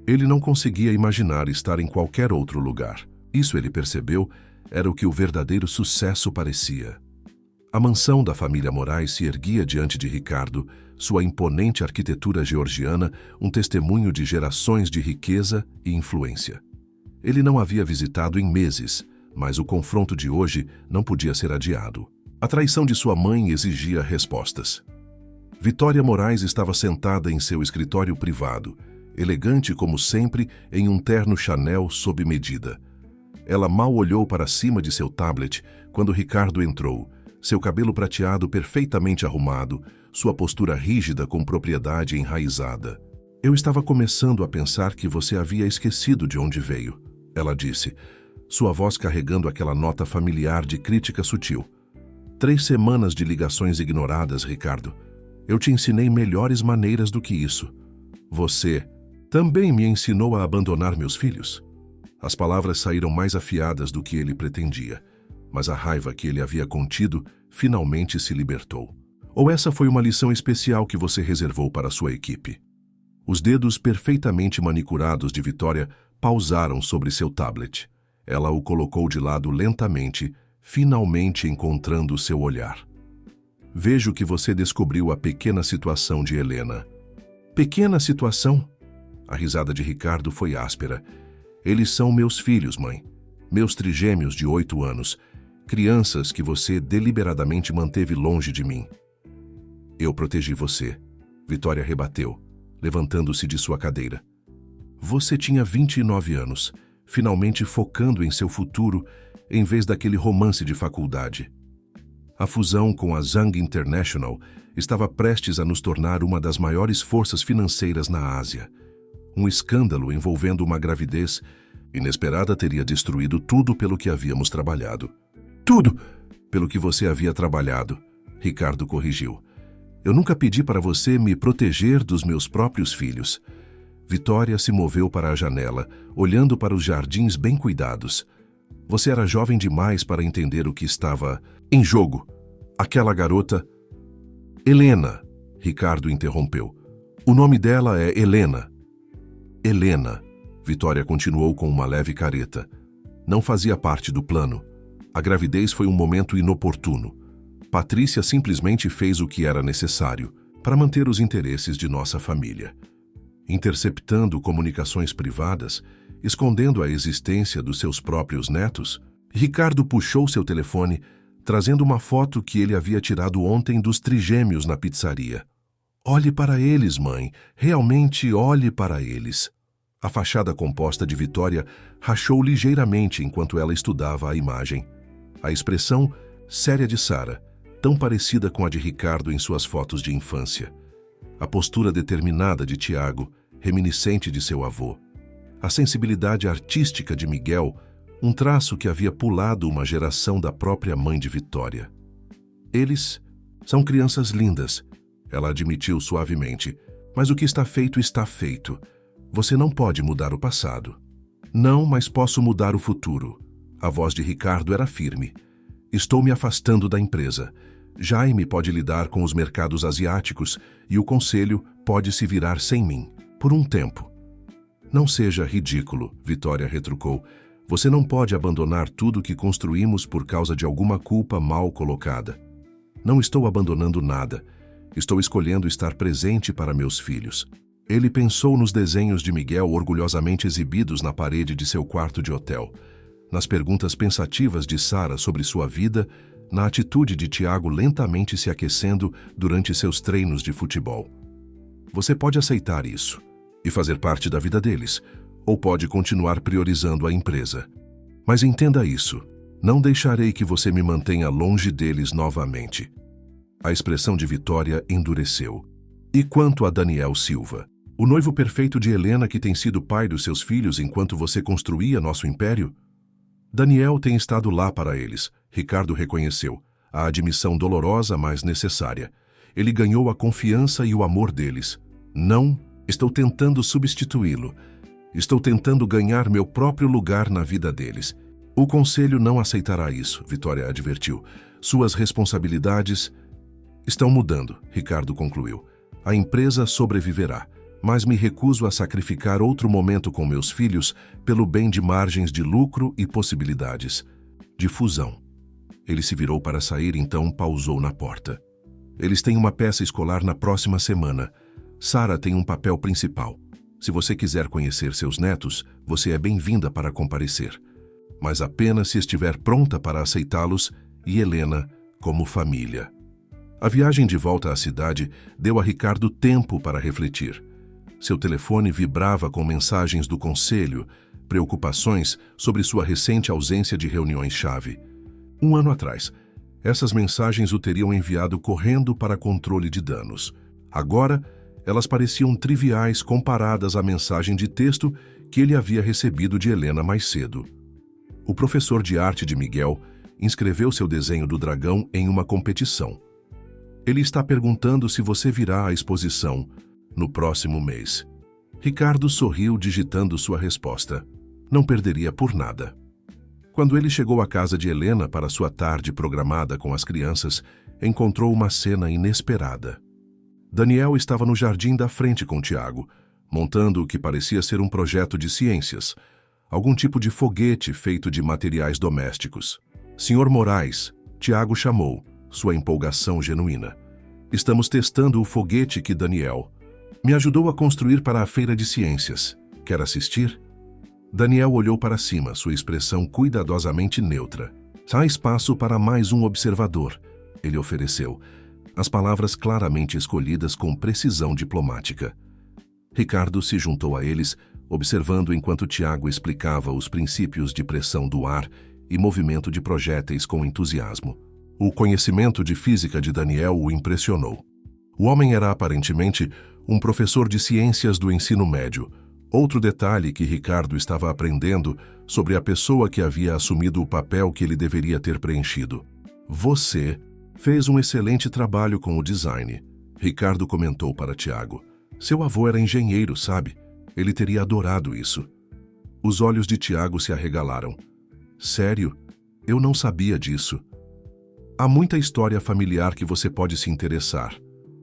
ele não conseguia imaginar estar em qualquer outro lugar. Isso, ele percebeu, era o que o verdadeiro sucesso parecia. A mansão da família Moraes se erguia diante de Ricardo, sua imponente arquitetura georgiana, um testemunho de gerações de riqueza e influência. Ele não havia visitado em meses, mas o confronto de hoje não podia ser adiado. A traição de sua mãe exigia respostas. Vitória Moraes estava sentada em seu escritório privado, elegante como sempre, em um terno Chanel sob medida. Ela mal olhou para cima de seu tablet quando Ricardo entrou, seu cabelo prateado perfeitamente arrumado, sua postura rígida com propriedade enraizada. Eu estava começando a pensar que você havia esquecido de onde veio, ela disse, sua voz carregando aquela nota familiar de crítica sutil. 3 semanas de ligações ignoradas, Ricardo. Eu te ensinei melhores maneiras do que isso. Você também me ensinou a abandonar meus filhos. As palavras saíram mais afiadas do que ele pretendia, mas a raiva que ele havia contido finalmente se libertou. Ou essa foi uma lição especial que você reservou para sua equipe? Os dedos perfeitamente manicurados de Vitória pausaram sobre seu tablet. Ela o colocou de lado lentamente, finalmente encontrando seu olhar. Vejo que você descobriu a pequena situação de Helena. Pequena situação? A risada de Ricardo foi áspera. Eles são meus filhos, mãe. Meus trigêmeos de 8 anos. Crianças que você deliberadamente manteve longe de mim. Eu protegi você. Vitória rebateu, levantando-se de sua cadeira. Você tinha 29 anos, finalmente focando em seu futuro em vez daquele romance de faculdade. A fusão com a Zhang International estava prestes a nos tornar uma das maiores forças financeiras na Ásia. Um escândalo envolvendo uma gravidez inesperada teria destruído tudo pelo que havíamos trabalhado. Tudo pelo que você havia trabalhado, Ricardo corrigiu. Eu nunca pedi para você me proteger dos meus próprios filhos. Vitória se moveu para a janela, olhando para os jardins bem cuidados. Você era jovem demais para entender o que estava em jogo. Aquela garota... Helena, Ricardo interrompeu. O nome dela é Helena. Helena, Vitória continuou com uma leve careta. Não fazia parte do plano. A gravidez foi um momento inoportuno. Patrícia simplesmente fez o que era necessário para manter os interesses de nossa família. Interceptando comunicações privadas, escondendo a existência dos seus próprios netos, Ricardo puxou seu telefone, trazendo uma foto que ele havia tirado ontem dos trigêmeos na pizzaria. Olhe para eles, mãe. Realmente olhe para eles. A fachada composta de Vitória rachou ligeiramente enquanto ela estudava a imagem. A expressão séria de Sara, tão parecida com a de Ricardo em suas fotos de infância. A postura determinada de Tiago, reminiscente de seu avô. A sensibilidade artística de Miguel, um traço que havia pulado uma geração da própria mãe de Vitória. Eles são crianças lindas, ela admitiu suavemente, mas o que está feito está feito. Você não pode mudar o passado. Não, mas posso mudar o futuro. A voz de Ricardo era firme. Estou me afastando da empresa. Jaime pode lidar com os mercados asiáticos e o conselho pode se virar sem mim, por um tempo. Não seja ridículo, Vitória retrucou. Você não pode abandonar tudo que construímos por causa de alguma culpa mal colocada. Não estou abandonando nada. Estou escolhendo estar presente para meus filhos. Ele pensou nos desenhos de Miguel orgulhosamente exibidos na parede de seu quarto de hotel, nas perguntas pensativas de Sara sobre sua vida, na atitude de Tiago lentamente se aquecendo durante seus treinos de futebol. Você pode aceitar isso e fazer parte da vida deles, ou pode continuar priorizando a empresa. Mas entenda isso, não deixarei que você me mantenha longe deles novamente. A expressão de Vitória endureceu. E quanto a Daniel Silva, o noivo perfeito de Helena que tem sido pai dos seus filhos enquanto você construía nosso império? Daniel tem estado lá para eles, Ricardo reconheceu, a admissão dolorosa, mas necessária. Ele ganhou a confiança e o amor deles. Não, estou tentando substituí-lo. Estou tentando ganhar meu próprio lugar na vida deles. O conselho não aceitará isso, Vitória advertiu. Suas responsabilidades estão mudando, Ricardo concluiu. A empresa sobreviverá, mas me recuso a sacrificar outro momento com meus filhos pelo bem de margens de lucro e possibilidades de fusão. Ele se virou para sair, então pausou na porta. Eles têm uma peça escolar na próxima semana. Sara tem um papel principal. Se você quiser conhecer seus netos, você é bem-vinda para comparecer. Mas apenas se estiver pronta para aceitá-los e Helena como família. A viagem de volta à cidade deu a Ricardo tempo para refletir. Seu telefone vibrava com mensagens do conselho, preocupações sobre sua recente ausência de reuniões-chave. 1 ano atrás, essas mensagens o teriam enviado correndo para controle de danos. Agora, elas pareciam triviais comparadas à mensagem de texto que ele havia recebido de Helena mais cedo. O professor de arte de Miguel inscreveu seu desenho do dragão em uma competição. Ele está perguntando se você virá à exposição no próximo mês. Ricardo sorriu digitando sua resposta. Não perderia por nada. Quando ele chegou à casa de Helena para sua tarde programada com as crianças, encontrou uma cena inesperada. Daniel estava no jardim da frente com Tiago, montando o que parecia ser um projeto de ciências, algum tipo de foguete feito de materiais domésticos. Senhor Moraes, Tiago chamou, sua empolgação genuína. Estamos testando o foguete que Daniel me ajudou a construir para a feira de ciências. Quer assistir? Daniel olhou para cima, sua expressão cuidadosamente neutra. Há espaço para mais um observador, ele ofereceu, as palavras claramente escolhidas com precisão diplomática. Ricardo se juntou a eles, observando enquanto Tiago explicava os princípios de pressão do ar e movimento de projéteis com entusiasmo. O conhecimento de física de Daniel o impressionou. O homem era aparentemente um professor de ciências do ensino médio. Outro detalhe que Ricardo estava aprendendo sobre a pessoa que havia assumido o papel que ele deveria ter preenchido. Você fez um excelente trabalho com o design, Ricardo comentou para Tiago. Seu avô era engenheiro, sabe? Ele teria adorado isso. Os olhos de Tiago se arregalaram. Sério? Eu não sabia disso. Há muita história familiar que você pode se interessar,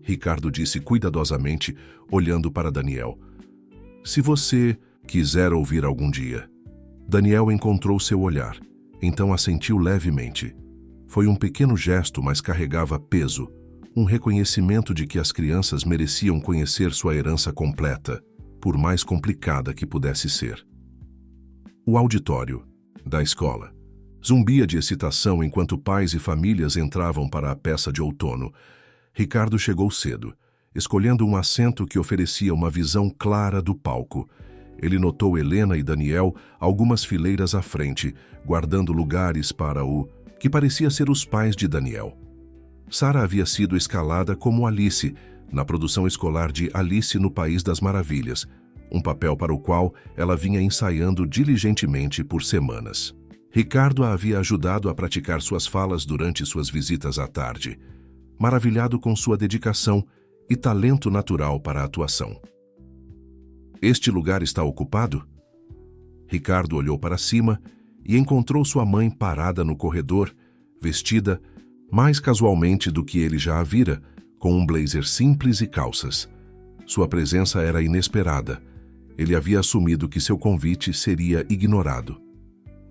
Ricardo disse cuidadosamente, olhando para Daniel. Se você quiser ouvir algum dia. Daniel encontrou seu olhar, então assentiu levemente. Foi um pequeno gesto, mas carregava peso, um reconhecimento de que as crianças mereciam conhecer sua herança completa, por mais complicada que pudesse ser. O auditório da escola. Zumbia de excitação enquanto pais e famílias entravam para a peça de outono. Ricardo chegou cedo, escolhendo um assento que oferecia uma visão clara do palco. Ele notou Helena e Daniel algumas fileiras à frente, guardando lugares para o que parecia ser os pais de Daniel. Sara havia sido escalada como Alice, na produção escolar de Alice no País das Maravilhas, um papel para o qual ela vinha ensaiando diligentemente por semanas. Ricardo a havia ajudado a praticar suas falas durante suas visitas à tarde, maravilhado com sua dedicação e talento natural para a atuação. Este lugar está ocupado? Ricardo olhou para cima e encontrou sua mãe parada no corredor, vestida mais casualmente do que ele já a vira, com um blazer simples e calças. Sua presença era inesperada. Ele havia assumido que seu convite seria ignorado.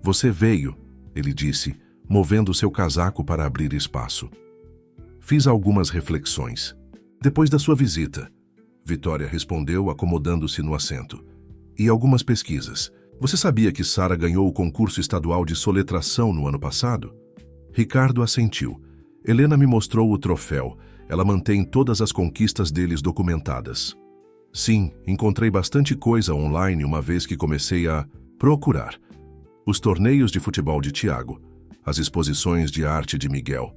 "Você veio", ele disse, movendo seu casaco para abrir espaço. "Fiz algumas reflexões. Depois da sua visita", Vitória respondeu, acomodando-se no assento. "E algumas pesquisas. Você sabia que Sara ganhou o concurso estadual de soletração no ano passado?" Ricardo assentiu. "Helena me mostrou o troféu. Ela mantém todas as conquistas deles documentadas." "Sim, encontrei bastante coisa online uma vez que comecei a procurar. Os torneios de futebol de Tiago, as exposições de arte de Miguel."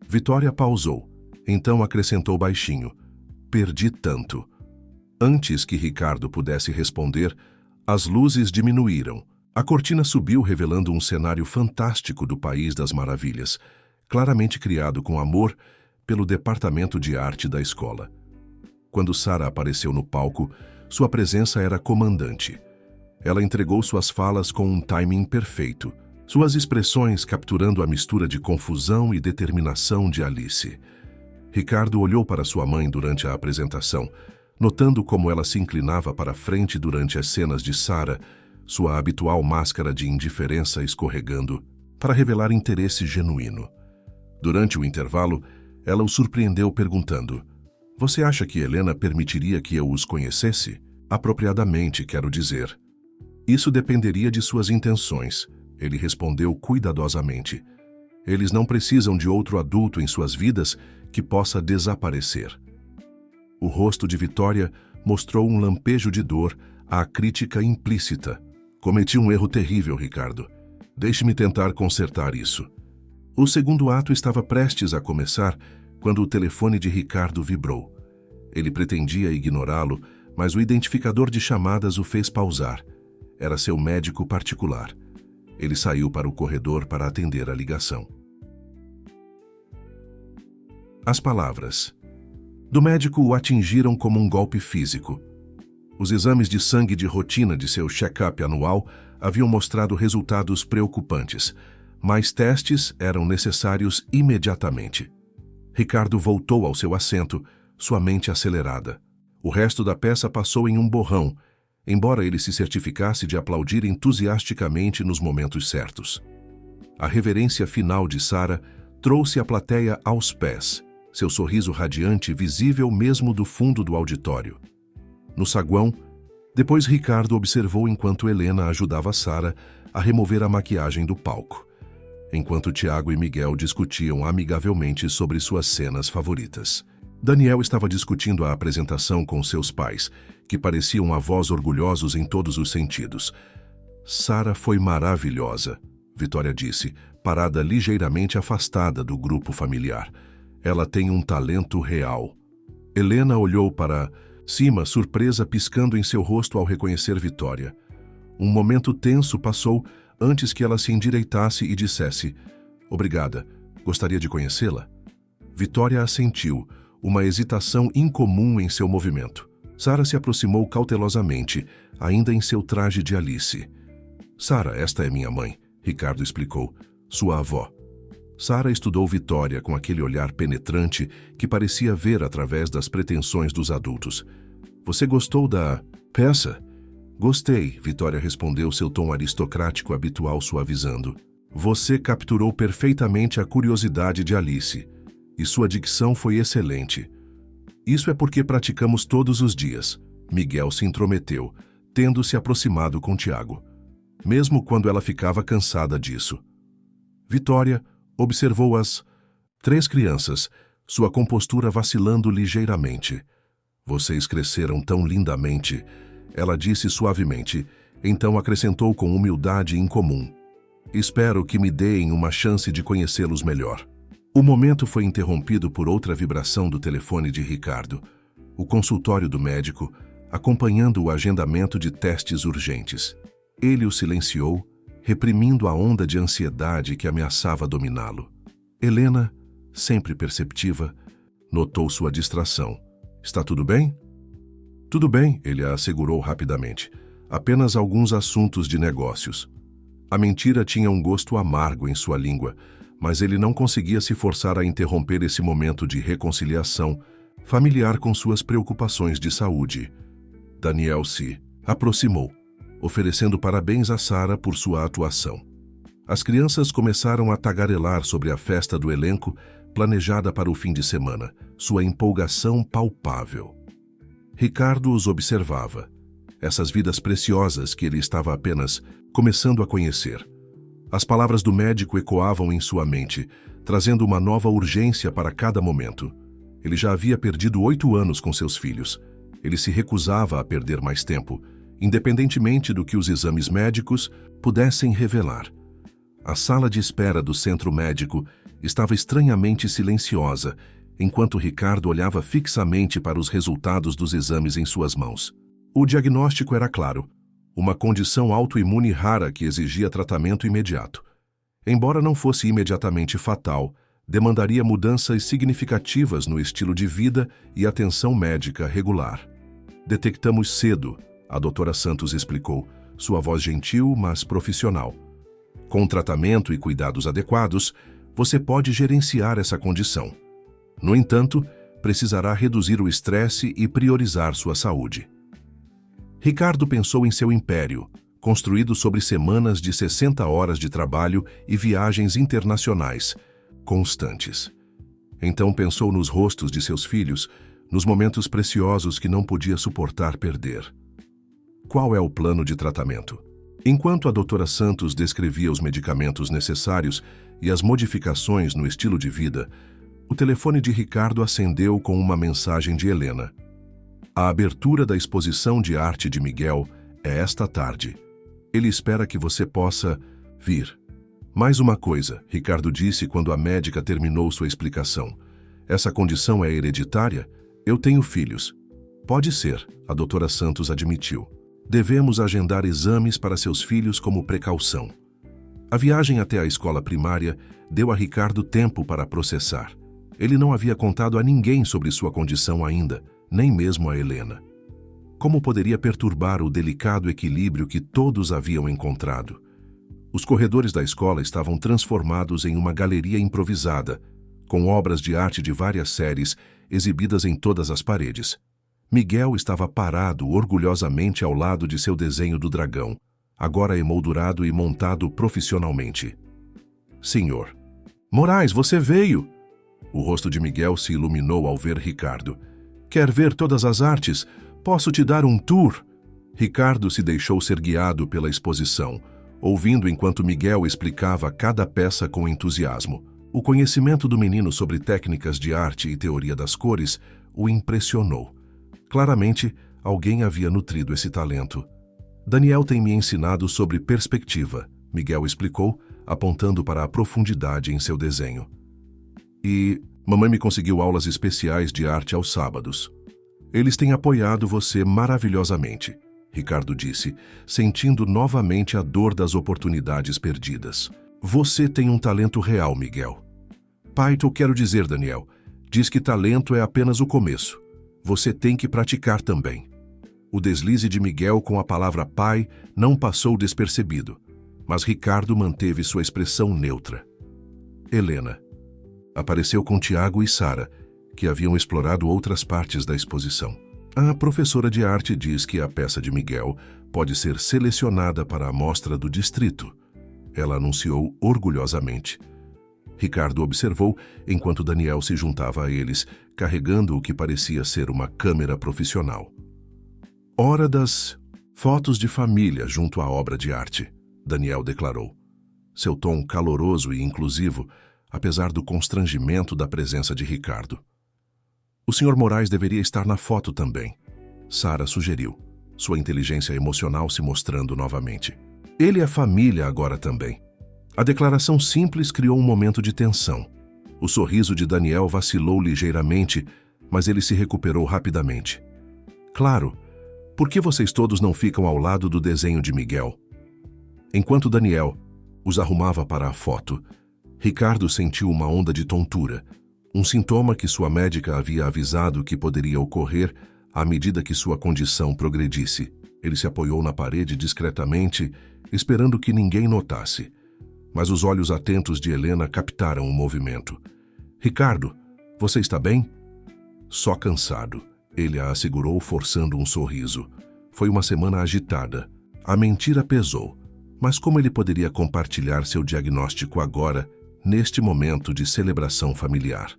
Vitória pausou, então acrescentou baixinho: "Perdi tanto." Antes que Ricardo pudesse responder, as luzes diminuíram. A cortina subiu, revelando um cenário fantástico do País das Maravilhas, claramente criado com amor pelo departamento de arte da escola. Quando Sara apareceu no palco, sua presença era comandante. Ela entregou suas falas com um timing perfeito, suas expressões capturando a mistura de confusão e determinação de Alice. Ricardo olhou para sua mãe durante a apresentação, notando como ela se inclinava para frente durante as cenas de Sara, sua habitual máscara de indiferença escorregando, para revelar interesse genuíno. Durante o intervalo, ela o surpreendeu perguntando: "Você acha que Helena permitiria que eu os conhecesse?" "Apropriadamente, quero dizer." "Isso dependeria de suas intenções", ele respondeu cuidadosamente. "Eles não precisam de outro adulto em suas vidas que possa desaparecer." O rosto de Vitória mostrou um lampejo de dor à crítica implícita. "Cometi um erro terrível, Ricardo. Deixe-me tentar consertar isso." O segundo ato estava prestes a começar quando o telefone de Ricardo vibrou. Ele pretendia ignorá-lo, mas o identificador de chamadas o fez pausar. Era seu médico particular. Ele saiu para o corredor para atender a ligação. As palavras do médico o atingiram como um golpe físico. Os exames de sangue de rotina de seu check-up anual haviam mostrado resultados preocupantes. Mais testes eram necessários imediatamente. Ricardo voltou ao seu assento, sua mente acelerada. O resto da peça passou em um borrão, embora ele se certificasse de aplaudir entusiasticamente nos momentos certos. A reverência final de Sara trouxe a plateia aos pés, seu sorriso radiante visível mesmo do fundo do auditório. No saguão, depois Ricardo observou enquanto Helena ajudava Sara a remover a maquiagem do palco, enquanto Tiago e Miguel discutiam amigavelmente sobre suas cenas favoritas. Daniel estava discutindo a apresentação com seus pais, que pareciam avós orgulhosos em todos os sentidos. "Sara foi maravilhosa", Vitória disse, parada ligeiramente afastada do grupo familiar. "Ela tem um talento real." Helena olhou para cima, surpresa piscando em seu rosto ao reconhecer Vitória. Um momento tenso passou antes que ela se endireitasse e dissesse: "Obrigada, gostaria de conhecê-la?" Vitória assentiu, uma hesitação incomum em seu movimento. Sara se aproximou cautelosamente, ainda em seu traje de Alice. "Sara, esta é minha mãe", Ricardo explicou, "sua avó." Sara estudou Vitória com aquele olhar penetrante que parecia ver através das pretensões dos adultos. "Você gostou da peça?" "Gostei", Vitória respondeu, seu tom aristocrático habitual suavizando. "Você capturou perfeitamente a curiosidade de Alice, e sua dicção foi excelente." "Isso é porque praticamos todos os dias", Miguel se intrometeu, tendo se aproximado com Tiago. "Mesmo quando ela ficava cansada disso." Vitória observou as 3 crianças, sua compostura vacilando ligeiramente. Vocês cresceram tão lindamente, ela disse suavemente, então acrescentou com humildade incomum. Espero que me deem uma chance de conhecê-los melhor. O momento foi interrompido por outra vibração do telefone de Ricardo. O consultório do médico, acompanhando o agendamento de testes urgentes. Ele o silenciou, reprimindo a onda de ansiedade que ameaçava dominá-lo. Helena, sempre perceptiva, notou sua distração. Está tudo bem? Tudo bem, ele a assegurou rapidamente. Apenas alguns assuntos de negócios. A mentira tinha um gosto amargo em sua língua, mas ele não conseguia se forçar a interromper esse momento de reconciliação familiar com suas preocupações de saúde. Daniel se aproximou, oferecendo parabéns a Sarah por sua atuação. As crianças começaram a tagarelar sobre a festa do elenco planejada para o fim de semana, sua empolgação palpável. Ricardo os observava, essas vidas preciosas que ele estava apenas começando a conhecer. As palavras do médico ecoavam em sua mente, trazendo uma nova urgência para cada momento. Ele já havia perdido 8 anos com seus filhos. Ele se recusava a perder mais tempo, independentemente do que os exames médicos pudessem revelar. A sala de espera do centro médico estava estranhamente silenciosa, enquanto Ricardo olhava fixamente para os resultados dos exames em suas mãos. O diagnóstico era claro, uma condição autoimune rara que exigia tratamento imediato. Embora não fosse imediatamente fatal, demandaria mudanças significativas no estilo de vida e atenção médica regular. Detectamos cedo, a doutora Santos explicou, sua voz gentil, mas profissional. Com tratamento e cuidados adequados, você pode gerenciar essa condição. No entanto, precisará reduzir o estresse e priorizar sua saúde. Ricardo pensou em seu império, construído sobre semanas de 60 horas de trabalho e viagens internacionais, constantes. Então pensou nos rostos de seus filhos, nos momentos preciosos que não podia suportar perder. Qual é o plano de tratamento? Enquanto a doutora Santos descrevia os medicamentos necessários e as modificações no estilo de vida, o telefone de Ricardo acendeu com uma mensagem de Helena. A abertura da exposição de arte de Miguel é esta tarde. Ele espera que você possa vir. Mais uma coisa, Ricardo disse quando a médica terminou sua explicação. Essa condição é hereditária? Eu tenho filhos. Pode ser, a doutora Santos admitiu. Devemos agendar exames para seus filhos como precaução. A viagem até a escola primária deu a Ricardo tempo para processar. Ele não havia contado a ninguém sobre sua condição ainda, nem mesmo a Helena. Como poderia perturbar o delicado equilíbrio que todos haviam encontrado? Os corredores da escola estavam transformados em uma galeria improvisada, com obras de arte de várias séries exibidas em todas as paredes. Miguel estava parado orgulhosamente ao lado de seu desenho do dragão, agora emoldurado e montado profissionalmente. Senhor. Moraes, você veio! O rosto de Miguel se iluminou ao ver Ricardo. Quer ver todas as artes? Posso te dar um tour? Ricardo se deixou ser guiado pela exposição, ouvindo enquanto Miguel explicava cada peça com entusiasmo. O conhecimento do menino sobre técnicas de arte e teoria das cores o impressionou. Claramente, alguém havia nutrido esse talento. Daniel tem me ensinado sobre perspectiva, Miguel explicou, apontando para a profundidade em seu desenho. E mamãe me conseguiu aulas especiais de arte aos sábados. Eles têm apoiado você maravilhosamente, Ricardo disse, sentindo novamente a dor das oportunidades perdidas. Você tem um talento real, Miguel. Pai, eu quero dizer, Daniel, diz que talento é apenas o começo. Você tem que praticar também. O deslize de Miguel com a palavra pai não passou despercebido, mas Ricardo manteve sua expressão neutra. Helena. Apareceu com Tiago e Sarah, que haviam explorado outras partes da exposição. A professora de arte diz que a peça de Miguel pode ser selecionada para a mostra do distrito. Ela anunciou orgulhosamente. Ricardo observou enquanto Daniel se juntava a eles, carregando o que parecia ser uma câmera profissional. Hora das fotos de família junto à obra de arte, Daniel declarou. seu tom caloroso e inclusivo, apesar do constrangimento da presença de Ricardo. O Sr. Moraes deveria estar na foto também, Sara sugeriu, sua inteligência emocional se mostrando novamente. Ele é família agora também. A declaração simples criou um momento de tensão. O sorriso de Daniel vacilou ligeiramente, mas ele se recuperou rapidamente. Claro, por que vocês todos não ficam ao lado do desenho de Miguel? Enquanto Daniel os arrumava para a foto, Ricardo sentiu uma onda de tontura, um sintoma que sua médica havia avisado que poderia ocorrer à medida que sua condição progredisse. Ele se apoiou na parede discretamente, esperando que ninguém notasse. Mas os olhos atentos de Helena captaram o movimento. Ricardo, você está bem? Só cansado, ele a assegurou forçando um sorriso. Foi uma semana agitada. A mentira pesou. Mas como ele poderia compartilhar seu diagnóstico agora, neste momento de celebração familiar?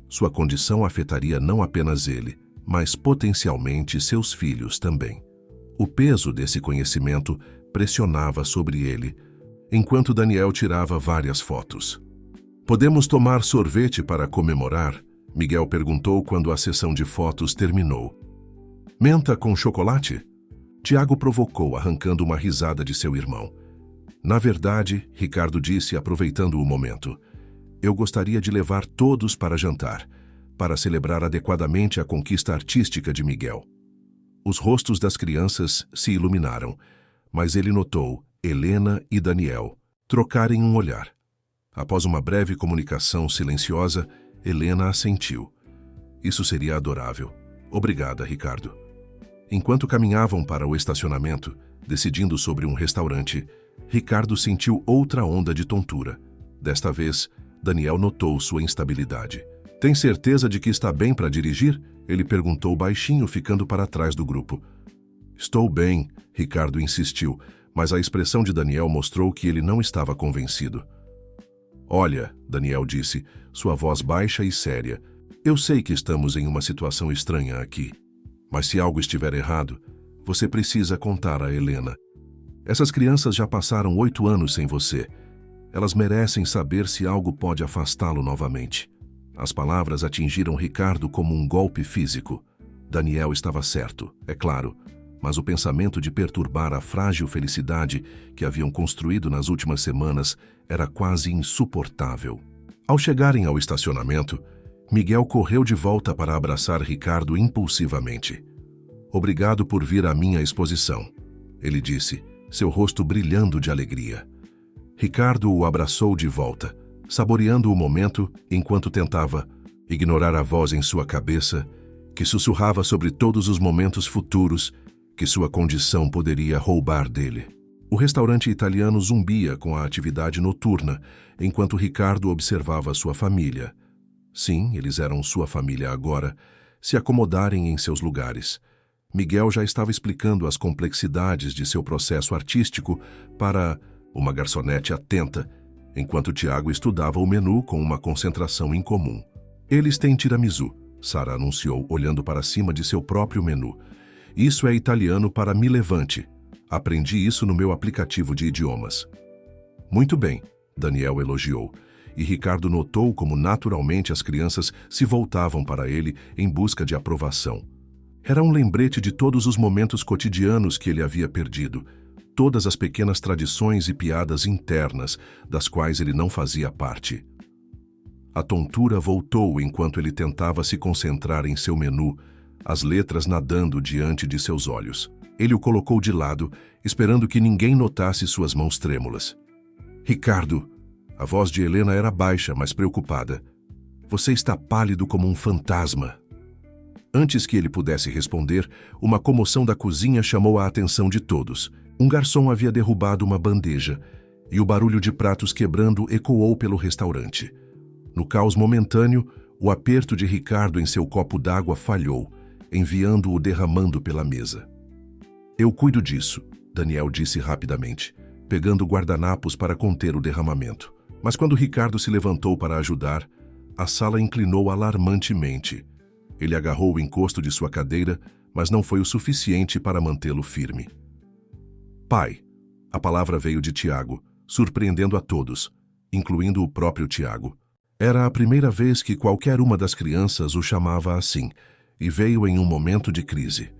Sua condição afetaria não apenas ele, mas potencialmente seus filhos também. O peso desse conhecimento pressionava sobre ele, enquanto Daniel tirava várias fotos. Podemos tomar sorvete para comemorar? Miguel perguntou quando a sessão de fotos terminou. Menta com chocolate? Tiago provocou, arrancando uma risada de seu irmão. Na verdade, Ricardo disse, aproveitando o momento, eu gostaria de levar todos para jantar, para celebrar adequadamente a conquista artística de Miguel. Os rostos das crianças se iluminaram, mas ele notou Helena e Daniel trocarem um olhar. Após uma breve comunicação silenciosa, Helena assentiu. Isso seria adorável. Obrigada, Ricardo. Enquanto caminhavam para o estacionamento, decidindo sobre um restaurante, Ricardo sentiu outra onda de tontura. Desta vez, Daniel notou sua instabilidade. Tem certeza de que está bem para dirigir? Ele perguntou baixinho, ficando para trás do grupo. Estou bem, Ricardo insistiu, mas a expressão de Daniel mostrou que ele não estava convencido. Olha, Daniel disse, sua voz baixa e séria, eu sei que estamos em uma situação estranha aqui, mas se algo estiver errado, você precisa contar a Helena. Essas crianças já passaram 8 anos sem você. Elas merecem saber se algo pode afastá-lo novamente. As palavras atingiram Ricardo como um golpe físico. Daniel estava certo, é claro, mas o pensamento de perturbar a frágil felicidade que haviam construído nas últimas semanas era quase insuportável. Ao chegarem ao estacionamento, Miguel correu de volta para abraçar Ricardo impulsivamente. Obrigado por vir à minha exposição, ele disse, seu rosto brilhando de alegria. Ricardo o abraçou de volta, saboreando o momento enquanto tentava ignorar a voz em sua cabeça que sussurrava sobre todos os momentos futuros que sua condição poderia roubar dele. O restaurante italiano zumbia com a atividade noturna, enquanto Ricardo observava sua família. Sim, eles eram sua família agora, se acomodarem em seus lugares. Miguel já estava explicando as complexidades de seu processo artístico para uma garçonete atenta, enquanto Tiago estudava o menu com uma concentração incomum. Eles têm tiramisu, Sara anunciou, olhando para cima de seu próprio menu. Isso é italiano para me levante. Aprendi isso no meu aplicativo de idiomas. Muito bem, Daniel elogiou, e Ricardo notou como naturalmente as crianças se voltavam para ele em busca de aprovação. Era um lembrete de todos os momentos cotidianos que ele havia perdido, todas as pequenas tradições e piadas internas das quais ele não fazia parte. A tontura voltou enquanto ele tentava se concentrar em seu menu, as letras nadando diante de seus olhos. Ele o colocou de lado, esperando que ninguém notasse suas mãos trêmulas. Ricardo, a voz de Helena era baixa, mas preocupada. Você está pálido como um fantasma. Antes que ele pudesse responder, uma comoção da cozinha chamou a atenção de todos. Um garçom havia derrubado uma bandeja, e o barulho de pratos quebrando ecoou pelo restaurante. No caos momentâneo, o aperto de Ricardo em seu copo d'água falhou, enviando-o derramando pela mesa. Eu cuido disso, Daniel disse rapidamente, pegando guardanapos para conter o derramamento. Mas quando Ricardo se levantou para ajudar, a sala inclinou alarmantemente. Ele agarrou o encosto de sua cadeira, mas não foi o suficiente para mantê-lo firme. Pai, a palavra veio de Tiago, surpreendendo a todos, incluindo o próprio Tiago. Era a primeira vez que qualquer uma das crianças o chamava assim, e veio em um momento de crise.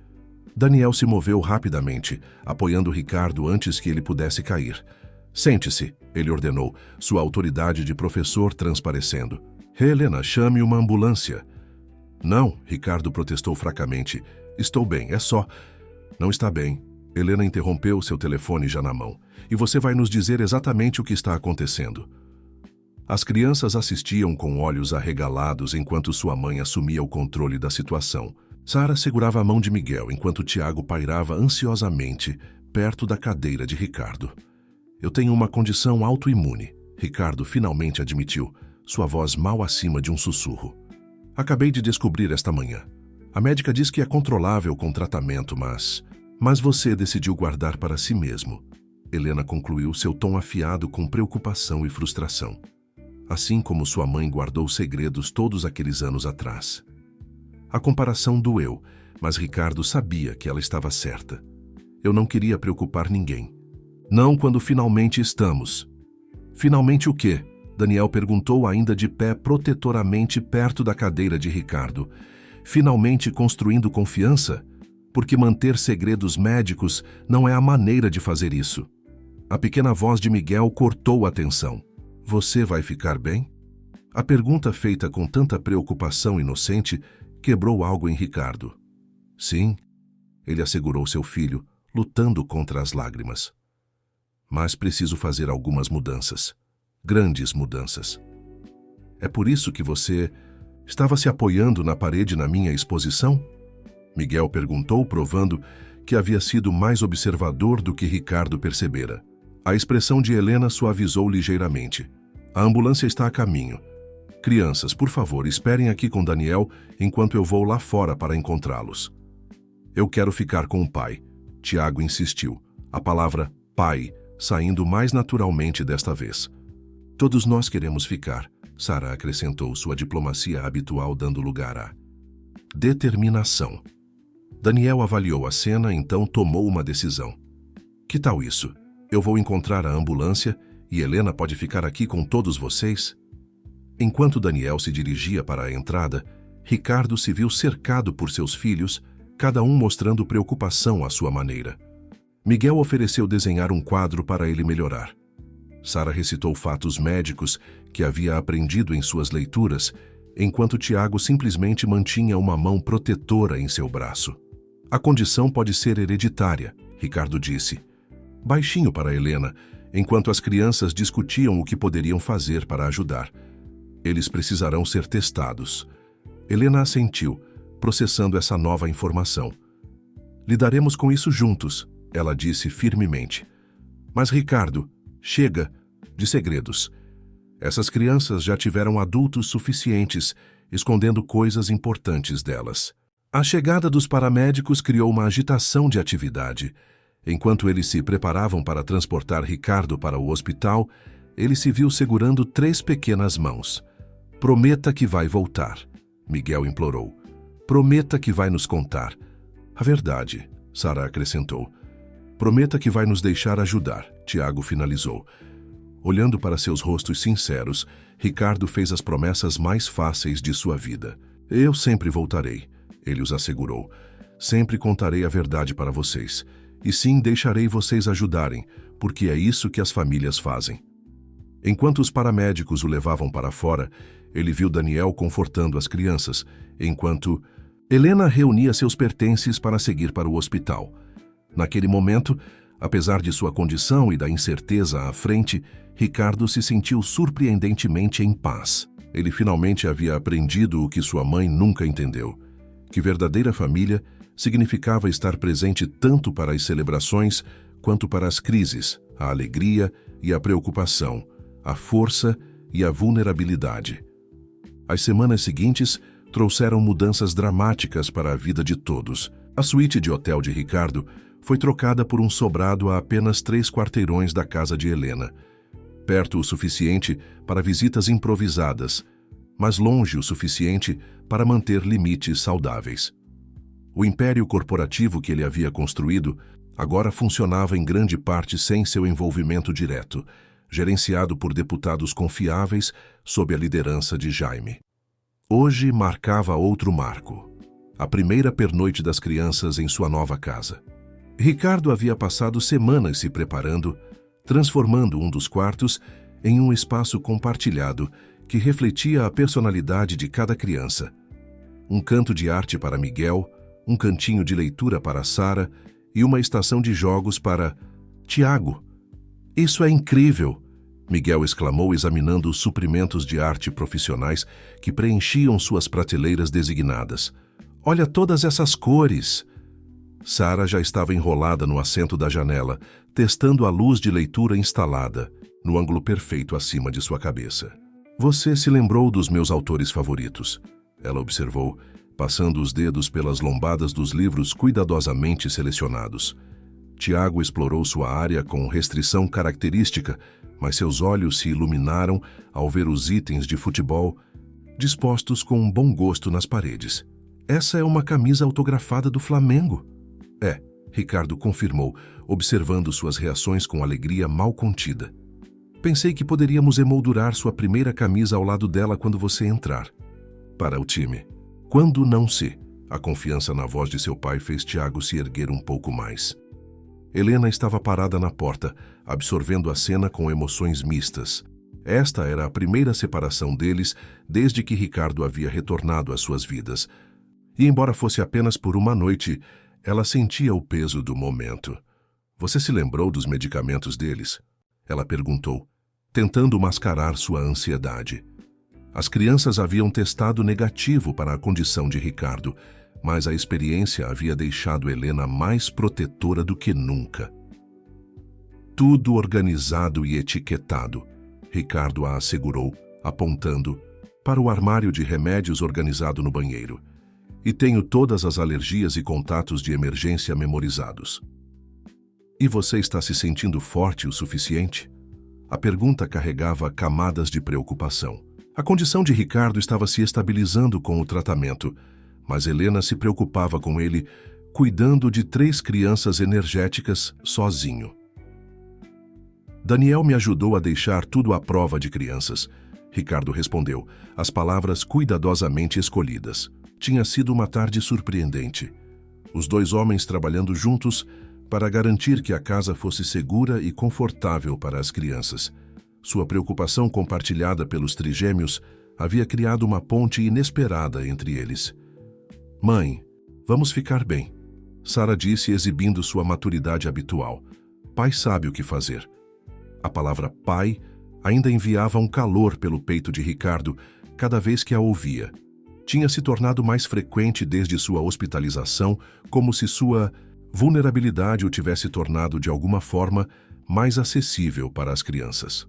Daniel se moveu rapidamente, apoiando Ricardo antes que ele pudesse cair. Sente-se, ele ordenou, sua autoridade de professor transparecendo. Helena, chame uma ambulância. Não, Ricardo protestou fracamente. Estou bem, é só... Não está bem. Helena interrompeu, seu telefone já na mão. E você vai nos dizer exatamente o que está acontecendo. As crianças assistiam com olhos arregalados enquanto sua mãe assumia o controle da situação. Sara segurava a mão de Miguel enquanto Tiago pairava ansiosamente perto da cadeira de Ricardo. Eu tenho uma condição autoimune, Ricardo finalmente admitiu, sua voz mal acima de um sussurro. Acabei de descobrir esta manhã. A médica diz que é controlável com tratamento, mas você decidiu guardar para si mesmo. Helena concluiu, seu tom afiado com preocupação e frustração. Assim como sua mãe guardou segredos todos aqueles anos atrás. A comparação doeu, mas Ricardo sabia que ela estava certa. Eu não queria preocupar ninguém. Não quando finalmente estamos. Finalmente o quê? Daniel perguntou ainda de pé protetoramente perto da cadeira de Ricardo. Finalmente construindo confiança? Porque manter segredos médicos não é a maneira de fazer isso. A pequena voz de Miguel cortou a tensão. Você vai ficar bem? A pergunta feita com tanta preocupação inocente quebrou algo em Ricardo. Sim, ele assegurou seu filho, lutando contra as lágrimas. Mas preciso fazer algumas mudanças. Grandes mudanças. É por isso que você estava se apoiando na parede na minha exposição? Miguel perguntou, provando que havia sido mais observador do que Ricardo percebera. A expressão de Helena suavizou ligeiramente. A ambulância está a caminho. Crianças, por favor, esperem aqui com Daniel enquanto eu vou lá fora para encontrá-los. Eu quero ficar com o pai. Tiago insistiu. A palavra pai saindo mais naturalmente desta vez. Todos nós queremos ficar, Sara acrescentou, sua diplomacia habitual dando lugar a determinação. Daniel avaliou a cena, então tomou uma decisão. Que tal isso? Eu vou encontrar a ambulância e Helena pode ficar aqui com todos vocês? Enquanto Daniel se dirigia para a entrada, Ricardo se viu cercado por seus filhos, cada um mostrando preocupação à sua maneira. Miguel ofereceu desenhar um quadro para ele melhorar. Sara recitou fatos médicos que havia aprendido em suas leituras, enquanto Tiago simplesmente mantinha uma mão protetora em seu braço. A condição pode ser hereditária, Ricardo disse. Baixinho para Helena, enquanto as crianças discutiam o que poderiam fazer para ajudar. Eles precisarão ser testados. Helena assentiu, processando essa nova informação. Lidaremos com isso juntos, ela disse firmemente. Mas Ricardo, chega de segredos. Essas crianças já tiveram adultos suficientes, escondendo coisas importantes delas. A chegada dos paramédicos criou uma agitação de atividade. Enquanto eles se preparavam para transportar Ricardo para o hospital, ele se viu segurando 3 pequenas mãos. Prometa que vai voltar, Miguel implorou. Prometa que vai nos contar. A verdade, Sara acrescentou. Prometa que vai nos deixar ajudar, Tiago finalizou. Olhando para seus rostos sinceros, Ricardo fez as promessas mais fáceis de sua vida. Eu sempre voltarei, ele os assegurou. Sempre contarei a verdade para vocês. E sim, deixarei vocês ajudarem, porque é isso que as famílias fazem. Enquanto os paramédicos o levavam para fora, ele viu Daniel confortando as crianças, enquanto Helena reunia seus pertences para seguir para o hospital. Naquele momento, apesar de sua condição e da incerteza à frente, Ricardo se sentiu surpreendentemente em paz. Ele finalmente havia aprendido o que sua mãe nunca entendeu, que verdadeira família significava estar presente tanto para as celebrações quanto para as crises, a alegria e a preocupação, a força e a vulnerabilidade. As semanas seguintes trouxeram mudanças dramáticas para a vida de todos. A suíte de hotel de Ricardo foi trocada por um sobrado a apenas 3 quarteirões da casa de Helena, perto o suficiente para visitas improvisadas, mas longe o suficiente para manter limites saudáveis. O império corporativo que ele havia construído agora funcionava em grande parte sem seu envolvimento direto, gerenciado por deputados confiáveis sob a liderança de Jaime. Hoje marcava outro marco, a primeira pernoite das crianças em sua nova casa. Ricardo havia passado semanas se preparando, transformando um dos quartos em um espaço compartilhado que refletia a personalidade de cada criança. Um canto de arte para Miguel, um cantinho de leitura para Sara e uma estação de jogos para Tiago. Isso é incrível! Miguel exclamou, examinando os suprimentos de arte profissionais que preenchiam suas prateleiras designadas. Olha todas essas cores! Sara já estava enrolada no assento da janela, testando a luz de leitura instalada, no ângulo perfeito acima de sua cabeça. Você se lembrou dos meus autores favoritos, ela observou, passando os dedos pelas lombadas dos livros cuidadosamente selecionados. Tiago explorou sua área com restrição característica, mas seus olhos se iluminaram ao ver os itens de futebol dispostos com um bom gosto nas paredes. Essa é uma camisa autografada do Flamengo. É, Ricardo confirmou, observando suas reações com alegria mal contida. Pensei que poderíamos emoldurar sua primeira camisa ao lado dela quando você entrar. Para o time. Quando não se. A confiança na voz de seu pai fez Tiago se erguer um pouco mais. Helena estava parada na porta, absorvendo a cena com emoções mistas. Esta era a primeira separação deles desde que Ricardo havia retornado às suas vidas. E embora fosse apenas por uma noite, ela sentia o peso do momento. Você se lembrou dos medicamentos deles? Ela perguntou, tentando mascarar sua ansiedade. As crianças haviam testado negativo para a condição de Ricardo, mas a experiência havia deixado Helena mais protetora do que nunca. Tudo organizado e etiquetado, Ricardo a assegurou, apontando para o armário de remédios organizado no banheiro. E tenho todas as alergias e contatos de emergência memorizados. E você está se sentindo forte o suficiente? A pergunta carregava camadas de preocupação. A condição de Ricardo estava se estabilizando com o tratamento, mas Helena se preocupava com ele, cuidando de 3 crianças energéticas sozinho. Daniel me ajudou a deixar tudo à prova de crianças, Ricardo respondeu, as palavras cuidadosamente escolhidas. Tinha sido uma tarde surpreendente. Os 2 homens trabalhando juntos para garantir que a casa fosse segura e confortável para as crianças. Sua preocupação compartilhada pelos trigêmeos havia criado uma ponte inesperada entre eles. Mãe, vamos ficar bem, Sara disse, exibindo sua maturidade habitual. Pai sabe o que fazer. A palavra pai ainda enviava um calor pelo peito de Ricardo cada vez que a ouvia. Tinha se tornado mais frequente desde sua hospitalização, como se sua vulnerabilidade o tivesse tornado de alguma forma mais acessível para as crianças.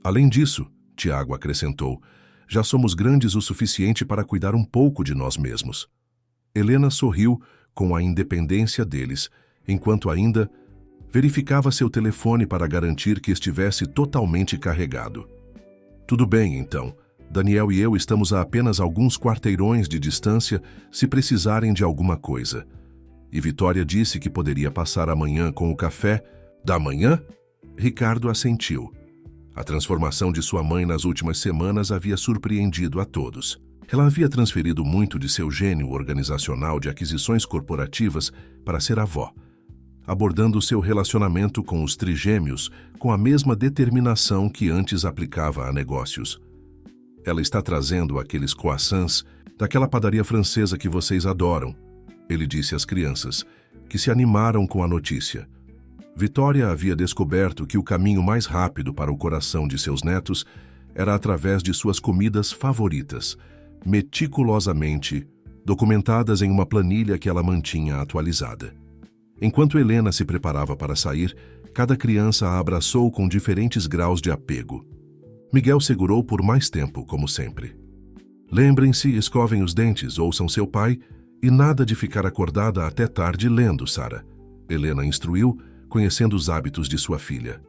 Além disso, Tiago acrescentou, já somos grandes o suficiente para cuidar um pouco de nós mesmos. Helena sorriu com a independência deles, enquanto ainda verificava seu telefone para garantir que estivesse totalmente carregado. Tudo bem, então. Daniel e eu estamos a apenas alguns quarteirões de distância se precisarem de alguma coisa. E Vitória disse que poderia passar amanhã com o café. Da manhã? Ricardo assentiu. A transformação de sua mãe nas últimas semanas havia surpreendido a todos. Ela havia transferido muito de seu gênio organizacional de aquisições corporativas para ser avó, abordando seu relacionamento com os trigêmeos com a mesma determinação que antes aplicava a negócios. Ela está trazendo aqueles croissants daquela padaria francesa que vocês adoram, ele disse às crianças, que se animaram com a notícia. Vitória havia descoberto que o caminho mais rápido para o coração de seus netos era através de suas comidas favoritas, meticulosamente documentadas em uma planilha que ela mantinha atualizada. Enquanto Helena se preparava para sair, cada criança a abraçou com diferentes graus de apego. Miguel segurou por mais tempo, como sempre. Lembrem-se, escovem os dentes, ouçam seu pai e nada de ficar acordada até tarde lendo, Sara. Helena instruiu, conhecendo os hábitos de sua filha.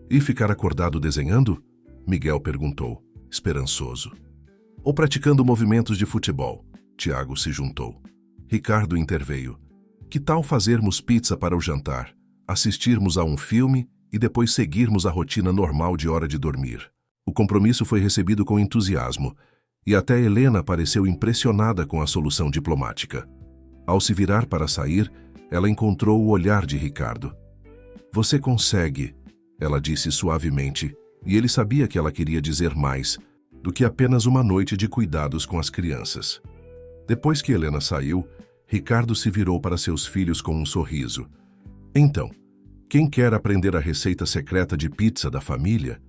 E ficar acordado desenhando? Miguel perguntou, esperançoso. Ou praticando movimentos de futebol? Tiago se juntou. Ricardo interveio. Que tal fazermos pizza para o jantar, assistirmos a um filme e depois seguirmos a rotina normal de hora de dormir. O compromisso foi recebido com entusiasmo, e até Helena pareceu impressionada com a solução diplomática. Ao se virar para sair, ela encontrou o olhar de Ricardo. "Você consegue", ela disse suavemente, e ele sabia que ela queria dizer mais do que apenas uma noite de cuidados com as crianças. Depois que Helena saiu, Ricardo se virou para seus filhos com um sorriso. "Então, quem quer aprender a receita secreta de pizza da família?"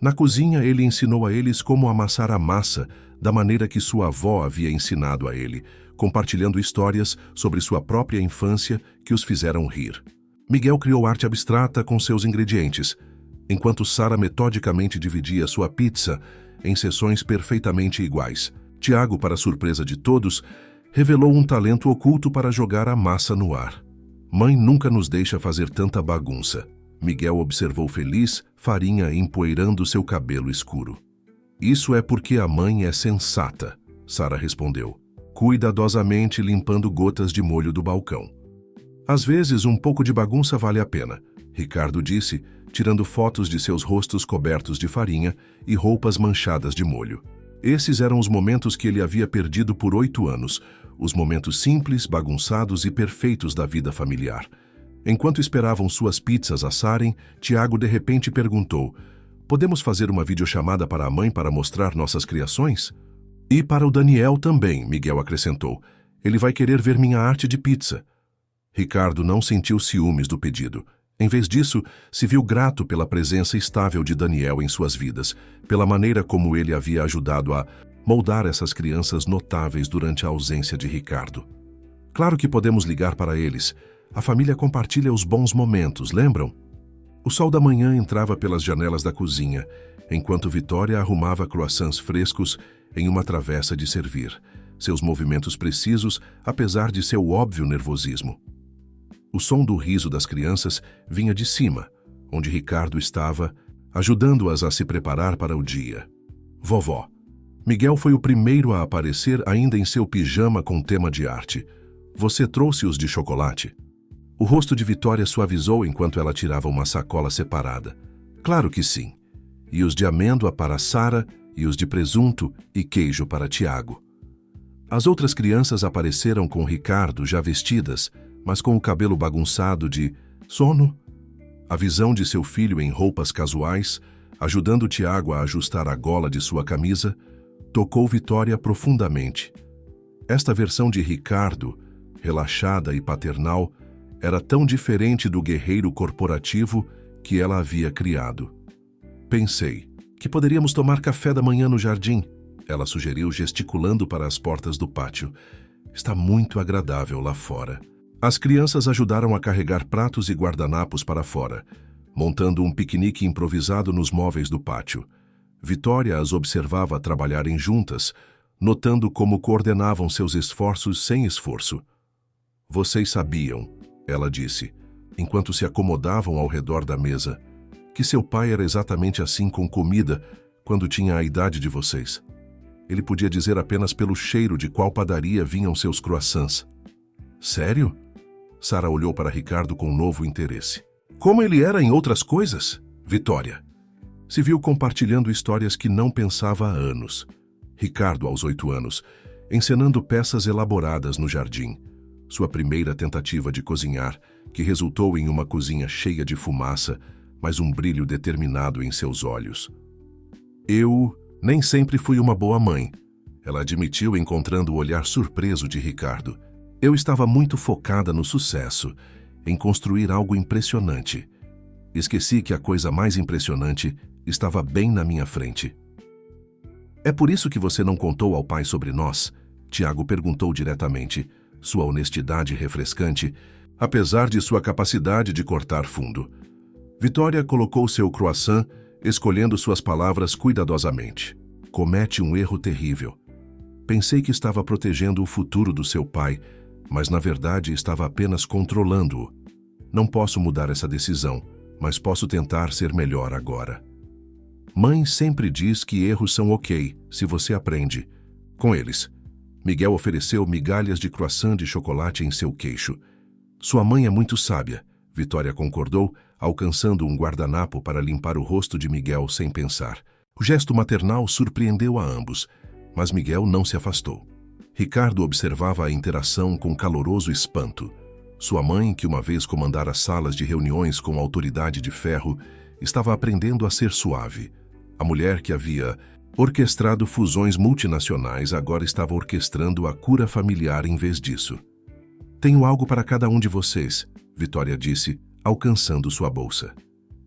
Na cozinha, ele ensinou a eles como amassar a massa da maneira que sua avó havia ensinado a ele, compartilhando histórias sobre sua própria infância que os fizeram rir. Miguel criou arte abstrata com seus ingredientes, enquanto Sara metodicamente dividia sua pizza em seções perfeitamente iguais. Tiago, para surpresa de todos, revelou um talento oculto para jogar a massa no ar. "Mãe nunca nos deixa fazer tanta bagunça", Miguel observou feliz, Farinha empoeirando seu cabelo escuro. "Isso é porque a mãe é sensata", Sara respondeu, cuidadosamente limpando gotas de molho do balcão. "Às vezes, um pouco de bagunça vale a pena", Ricardo disse, tirando fotos de seus rostos cobertos de farinha e roupas manchadas de molho. Esses eram os momentos que ele havia perdido por 8 anos, os momentos simples, bagunçados e perfeitos da vida familiar. Enquanto esperavam suas pizzas assarem, Tiago de repente perguntou: "Podemos fazer uma videochamada para a mãe para mostrar nossas criações?" "E para o Daniel também", Miguel acrescentou. "Ele vai querer ver minha arte de pizza." Ricardo não sentiu ciúmes do pedido. Em vez disso, se viu grato pela presença estável de Daniel em suas vidas, pela maneira como ele havia ajudado a moldar essas crianças notáveis durante a ausência de Ricardo. "Claro que podemos ligar para eles. A família compartilha os bons momentos, lembram?" O sol da manhã entrava pelas janelas da cozinha, enquanto Vitória arrumava croissants frescos em uma travessa de servir, seus movimentos precisos, apesar de seu óbvio nervosismo. O som do riso das crianças vinha de cima, onde Ricardo estava, ajudando-as a se preparar para o dia. "Vovó." Miguel foi o primeiro a aparecer ainda em seu pijama com tema de arte. "Você trouxe-os de chocolate?" O rosto de Vitória suavizou enquanto ela tirava uma sacola separada. "Claro que sim. E os de amêndoa para Sara e os de presunto e queijo para Tiago." As outras crianças apareceram com Ricardo já vestidas, mas com o cabelo bagunçado de sono. A visão de seu filho em roupas casuais, ajudando Tiago a ajustar a gola de sua camisa, tocou Vitória profundamente. Esta versão de Ricardo, relaxada e paternal, era tão diferente do guerreiro corporativo que ela havia criado. "Pensei que poderíamos tomar café da manhã no jardim", ela sugeriu, gesticulando para as portas do pátio. "Está muito agradável lá fora." As crianças ajudaram a carregar pratos e guardanapos para fora, montando um piquenique improvisado nos móveis do pátio. Vitória as observava trabalharem juntas, notando como coordenavam seus esforços sem esforço. "Vocês sabiam", ela disse, enquanto se acomodavam ao redor da mesa, "que seu pai era exatamente assim com comida quando tinha a idade de vocês. Ele podia dizer apenas pelo cheiro de qual padaria vinham seus croissants." "Sério?" Sara olhou para Ricardo com novo interesse. "Como ele era em outras coisas?" Vitória se viu compartilhando histórias que não pensava há anos. Ricardo, aos 8 anos, encenando peças elaboradas no jardim. Sua primeira tentativa de cozinhar, que resultou em uma cozinha cheia de fumaça, mas um brilho determinado em seus olhos. "Eu nem sempre fui uma boa mãe", ela admitiu, encontrando o olhar surpreso de Ricardo. "Eu estava muito focada no sucesso, em construir algo impressionante. Esqueci que a coisa mais impressionante estava bem na minha frente." "É por isso que você não contou ao pai sobre nós?" Tiago perguntou diretamente, sua honestidade refrescante, apesar de sua capacidade de cortar fundo. Vitória colocou seu croissant, escolhendo suas palavras cuidadosamente. "Comete um erro terrível. Pensei que estava protegendo o futuro do seu pai, mas na verdade estava apenas controlando-o. Não posso mudar essa decisão, mas posso tentar ser melhor agora." Mãe sempre diz que erros são ok, se você aprende com eles. Miguel ofereceu migalhas de croissant de chocolate em seu queixo. "Sua mãe é muito sábia", Vitória concordou, alcançando um guardanapo para limpar o rosto de Miguel sem pensar. O gesto maternal surpreendeu a ambos, mas Miguel não se afastou. Ricardo observava a interação com caloroso espanto. Sua mãe, que uma vez comandara salas de reuniões com autoridade de ferro, estava aprendendo a ser suave. A mulher que havia orquestrado fusões multinacionais agora estava orquestrando a cura familiar em vez disso. "Tenho algo para cada um de vocês", Vitória disse, alcançando sua bolsa.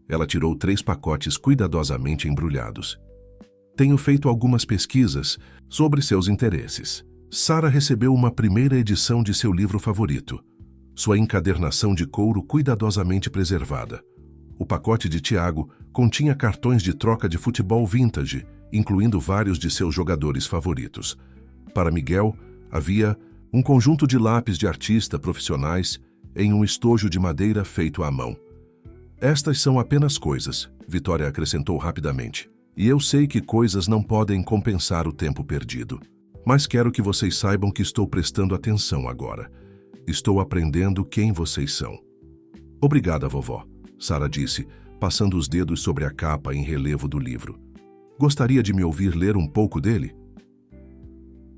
Ela tirou 3 pacotes cuidadosamente embrulhados. "Tenho feito algumas pesquisas sobre seus interesses." Sara recebeu uma primeira edição de seu livro favorito, sua encadernação de couro cuidadosamente preservada. O pacote de Tiago continha cartões de troca de futebol vintage, incluindo vários de seus jogadores favoritos. Para Miguel, havia um conjunto de lápis de artista profissionais em um estojo de madeira feito à mão. "Estas são apenas coisas", Vitória acrescentou rapidamente. "E eu sei que coisas não podem compensar o tempo perdido. Mas quero que vocês saibam que estou prestando atenção agora. Estou aprendendo quem vocês são." "Obrigada, vovó", Sara disse, passando os dedos sobre a capa em relevo do livro. "Gostaria de me ouvir ler um pouco dele?"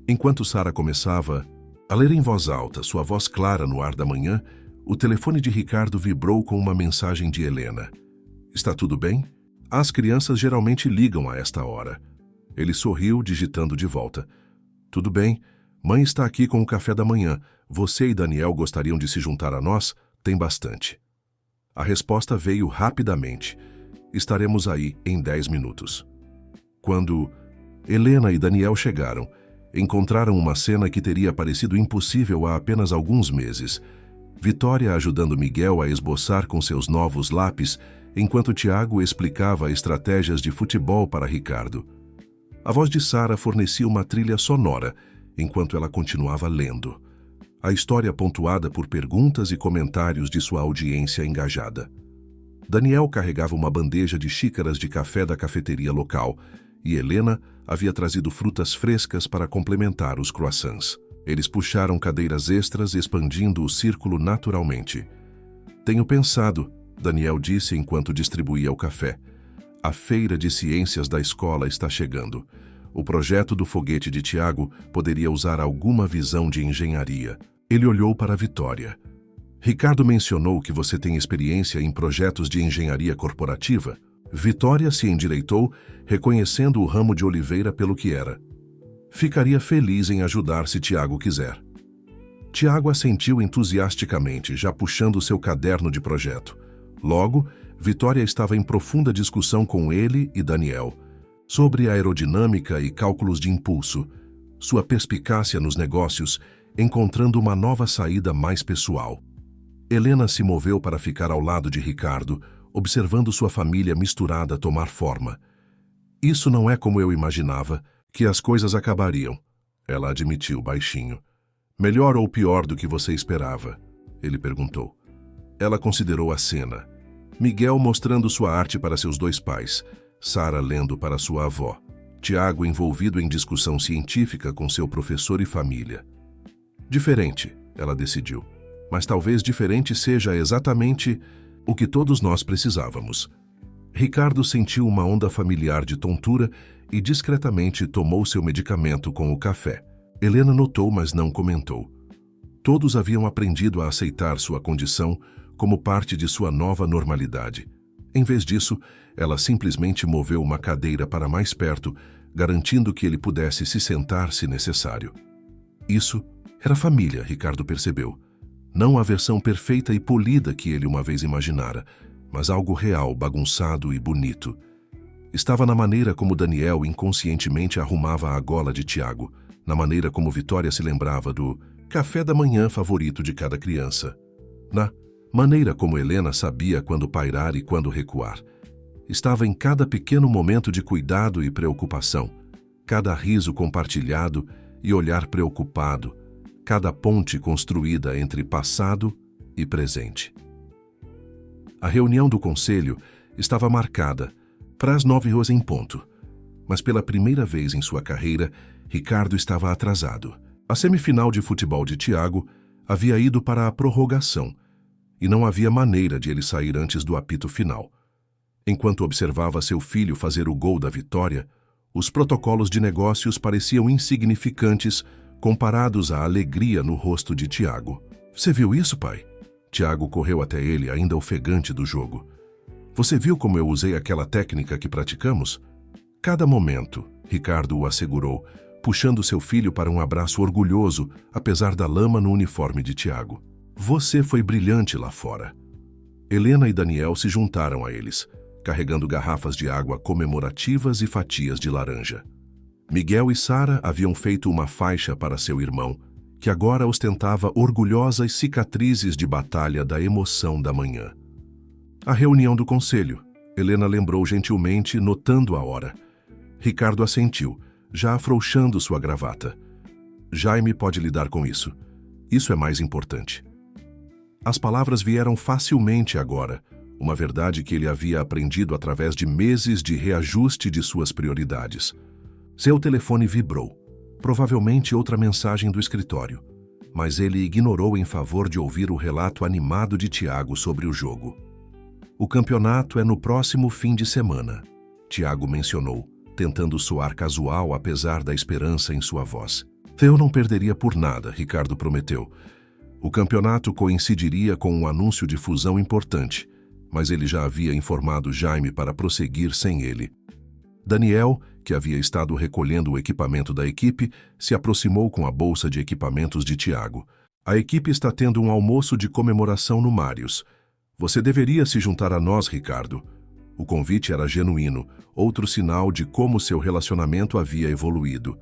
Enquanto Sara começava a ler em voz alta, sua voz clara no ar da manhã, o telefone de Ricardo vibrou com uma mensagem de Helena. "Está tudo bem? As crianças geralmente ligam a esta hora." Ele sorriu, digitando de volta. "Tudo bem. Mãe está aqui com o café da manhã. Você e Daniel gostariam de se juntar a nós? Tem bastante." A resposta veio rapidamente. "Estaremos aí em 10 minutos." Quando Helena e Daniel chegaram, encontraram uma cena que teria parecido impossível há apenas alguns meses. Vitória ajudando Miguel a esboçar com seus novos lápis, enquanto Tiago explicava estratégias de futebol para Ricardo. A voz de Sara fornecia uma trilha sonora, enquanto ela continuava lendo. A história pontuada por perguntas e comentários de sua audiência engajada. Daniel carregava uma bandeja de xícaras de café da cafeteria local, e Helena havia trazido frutas frescas para complementar os croissants. Eles puxaram cadeiras extras, expandindo o círculo naturalmente. "Tenho pensado", Daniel disse enquanto distribuía o café. "A feira de ciências da escola está chegando. O projeto do foguete de Tiago poderia usar alguma visão de engenharia." Ele olhou para a Vitória. "Ricardo mencionou que você tem experiência em projetos de engenharia corporativa." Vitória se endireitou, reconhecendo o ramo de oliveira pelo que era. "Ficaria feliz em ajudar se Tiago quiser." Tiago assentiu entusiasticamente, já puxando seu caderno de projeto. Logo, Vitória estava em profunda discussão com ele e Daniel sobre aerodinâmica e cálculos de impulso, sua perspicácia nos negócios, encontrando uma nova saída mais pessoal. Helena se moveu para ficar ao lado de Ricardo, observando sua família misturada tomar forma. "Isso não é como eu imaginava, que as coisas acabariam", ela admitiu baixinho. "Melhor ou pior do que você esperava?" ele perguntou. Ela considerou a cena. Miguel mostrando sua arte para seus 2 pais, Sara lendo para sua avó, Tiago envolvido em discussão científica com seu professor e família. "Diferente", ela decidiu, "mas talvez diferente seja exatamente o que todos nós precisávamos." Ricardo sentiu uma onda familiar de tontura e discretamente tomou seu medicamento com o café. Helena notou, mas não comentou. Todos haviam aprendido a aceitar sua condição como parte de sua nova normalidade. Em vez disso, ela simplesmente moveu uma cadeira para mais perto, garantindo que ele pudesse se sentar se necessário. Isso era família, Ricardo percebeu. Não a versão perfeita e polida que ele uma vez imaginara, mas algo real, bagunçado e bonito. Estava na maneira como Daniel inconscientemente arrumava a gola de Tiago, na maneira como Vitória se lembrava do café da manhã favorito de cada criança, na maneira como Helena sabia quando pairar e quando recuar. Estava em cada pequeno momento de cuidado e preocupação, cada riso compartilhado e olhar preocupado, cada ponte construída entre passado e presente. A reunião do conselho estava marcada para as 9h em ponto, mas pela primeira vez em sua carreira, Ricardo estava atrasado. A semifinal de futebol de Tiago havia ido para a prorrogação, e não havia maneira de ele sair antes do apito final. Enquanto observava seu filho fazer o gol da vitória, os protocolos de negócios pareciam insignificantes comparados à alegria no rosto de Tiago. Você viu isso, pai? Tiago correu até ele, ainda ofegante do jogo. Você viu como eu usei aquela técnica que praticamos? Cada momento, Ricardo o assegurou, puxando seu filho para um abraço orgulhoso, apesar da lama no uniforme de Tiago. Você foi brilhante lá fora. Helena e Daniel se juntaram a eles, carregando garrafas de água comemorativas e fatias de laranja. Miguel e Sara haviam feito uma faixa para seu irmão, que agora ostentava orgulhosas cicatrizes de batalha da emoção da manhã. A reunião do conselho. Helena lembrou gentilmente, notando a hora. Ricardo assentiu, já afrouxando sua gravata. Jaime pode lidar com isso. Isso é mais importante. As palavras vieram facilmente agora, uma verdade que ele havia aprendido através de meses de reajuste de suas prioridades. Seu telefone vibrou, provavelmente outra mensagem do escritório, mas ele ignorou em favor de ouvir o relato animado de Tiago sobre o jogo. O campeonato é no próximo fim de semana, Tiago mencionou, tentando soar casual apesar da esperança em sua voz. Eu não perderia por nada, Ricardo prometeu. O campeonato coincidiria com um anúncio de fusão importante, mas ele já havia informado Jaime para prosseguir sem ele. Daniel, que havia estado recolhendo o equipamento da equipe, se aproximou com a bolsa de equipamentos de Tiago. A equipe está tendo um almoço de comemoração no Marius. Você deveria se juntar a nós, Ricardo. O convite era genuíno, outro sinal de como seu relacionamento havia evoluído.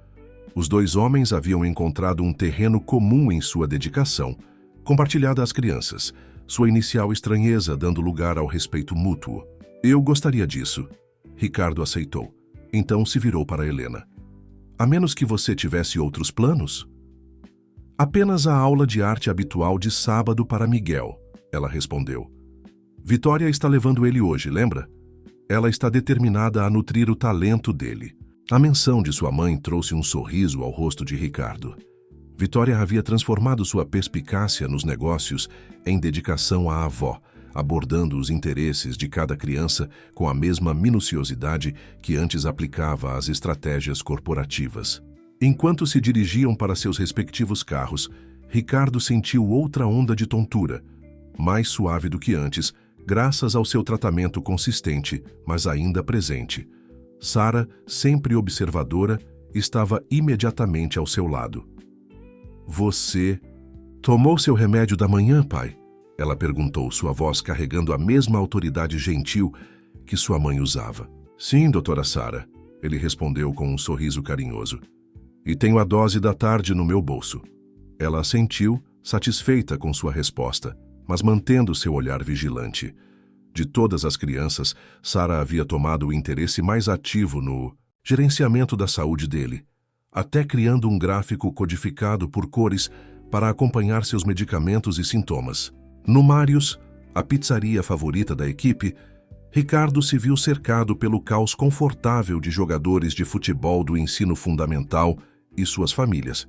Os dois homens haviam encontrado um terreno comum em sua dedicação, compartilhada às crianças, sua inicial estranheza dando lugar ao respeito mútuo. Eu gostaria disso. Ricardo aceitou. Então se virou para Helena. A menos que você tivesse outros planos? Apenas a aula de arte habitual de sábado para Miguel, ela respondeu. Vitória está levando ele hoje, lembra? Ela está determinada a nutrir o talento dele. A menção de sua mãe trouxe um sorriso ao rosto de Ricardo. Vitória havia transformado sua perspicácia nos negócios em dedicação à avó, abordando os interesses de cada criança com a mesma minuciosidade que antes aplicava às estratégias corporativas. Enquanto se dirigiam para seus respectivos carros, Ricardo sentiu outra onda de tontura, mais suave do que antes, graças ao seu tratamento consistente, mas ainda presente. Sara, sempre observadora, estava imediatamente ao seu lado. Você tomou seu remédio da manhã, pai? Ela perguntou, sua voz carregando a mesma autoridade gentil que sua mãe usava. Sim, doutora Sara, ele respondeu com um sorriso carinhoso. E tenho a dose da tarde no meu bolso. Ela assentiu, satisfeita com sua resposta, mas mantendo seu olhar vigilante. De todas as crianças, Sara havia tomado o interesse mais ativo no gerenciamento da saúde dele, até criando um gráfico codificado por cores para acompanhar seus medicamentos e sintomas. No Marius, a pizzaria favorita da equipe, Ricardo se viu cercado pelo caos confortável de jogadores de futebol do ensino fundamental e suas famílias.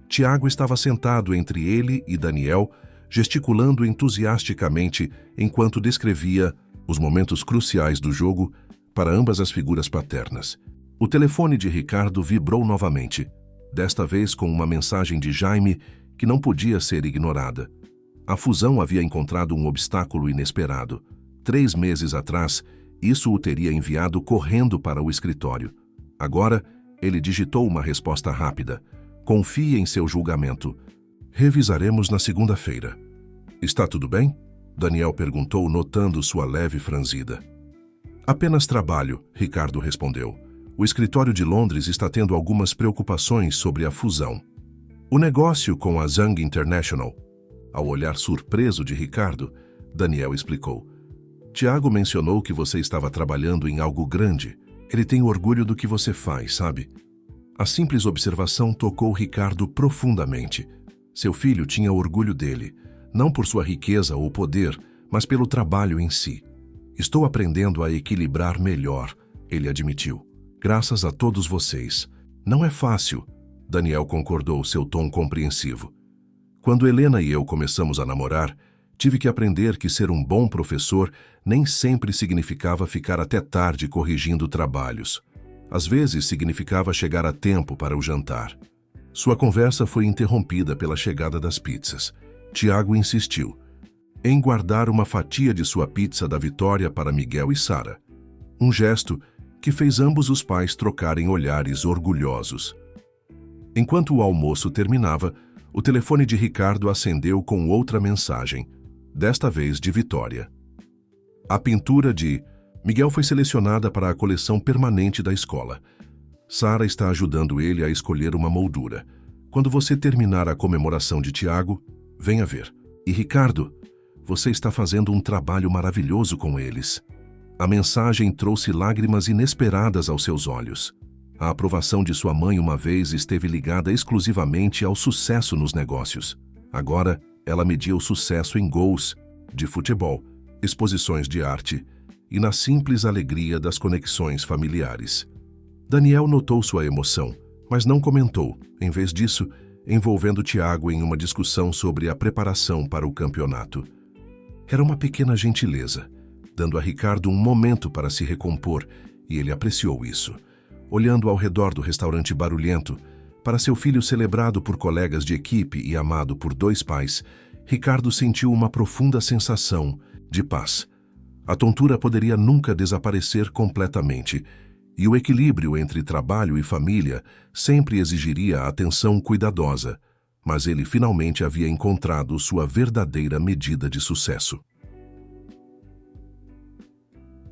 Tiago estava sentado entre ele e Daniel, gesticulando entusiasticamente enquanto descrevia os momentos cruciais do jogo para ambas as figuras paternas. O telefone de Ricardo vibrou novamente, desta vez com uma mensagem de Jaime que não podia ser ignorada. A fusão havia encontrado um obstáculo inesperado. 3 meses atrás, isso o teria enviado correndo para o escritório. Agora, ele digitou uma resposta rápida. Confie em seu julgamento. Revisaremos na segunda-feira. Está tudo bem? Daniel perguntou, notando sua leve franzida. Apenas trabalho, Ricardo respondeu. O escritório de Londres está tendo algumas preocupações sobre a fusão. O negócio com a Zhang International. Ao olhar surpreso de Ricardo, Daniel explicou. Tiago mencionou que você estava trabalhando em algo grande. Ele tem orgulho do que você faz, sabe? A simples observação tocou Ricardo profundamente. Seu filho tinha orgulho dele, não por sua riqueza ou poder, mas pelo trabalho em si. Estou aprendendo a equilibrar melhor, ele admitiu. Graças a todos vocês. Não é fácil, Daniel concordou, seu tom compreensivo. Quando Helena e eu começamos a namorar, Tive que aprender que ser um bom professor nem sempre significava ficar até tarde corrigindo trabalhos. Às vezes significava chegar a tempo para o jantar. Sua conversa foi interrompida pela chegada das pizzas. Tiago insistiu em guardar uma fatia de sua pizza da vitória para Miguel e Sara. Um gesto que fez ambos os pais trocarem olhares orgulhosos. Enquanto o almoço terminava, o telefone de Ricardo acendeu com outra mensagem, desta vez de Vitória. A pintura de Miguel foi selecionada para a coleção permanente da escola. Sara está ajudando ele a escolher uma moldura. Quando você terminar a comemoração de Tiago, venha ver. E Ricardo, você está fazendo um trabalho maravilhoso com eles. A mensagem trouxe lágrimas inesperadas aos seus olhos. A aprovação de sua mãe uma vez esteve ligada exclusivamente ao sucesso nos negócios. Agora, ela media o sucesso em gols, de futebol, exposições de arte e na simples alegria das conexões familiares. Daniel notou sua emoção, mas não comentou, em vez disso, envolvendo Tiago em uma discussão sobre a preparação para o campeonato. Era uma pequena gentileza, dando a Ricardo um momento para se recompor, e ele apreciou isso. Olhando ao redor do restaurante barulhento, para seu filho celebrado por colegas de equipe e amado por dois pais, Ricardo sentiu uma profunda sensação de paz. A tontura poderia nunca desaparecer completamente, e o equilíbrio entre trabalho e família sempre exigiria atenção cuidadosa, mas ele finalmente havia encontrado sua verdadeira medida de sucesso.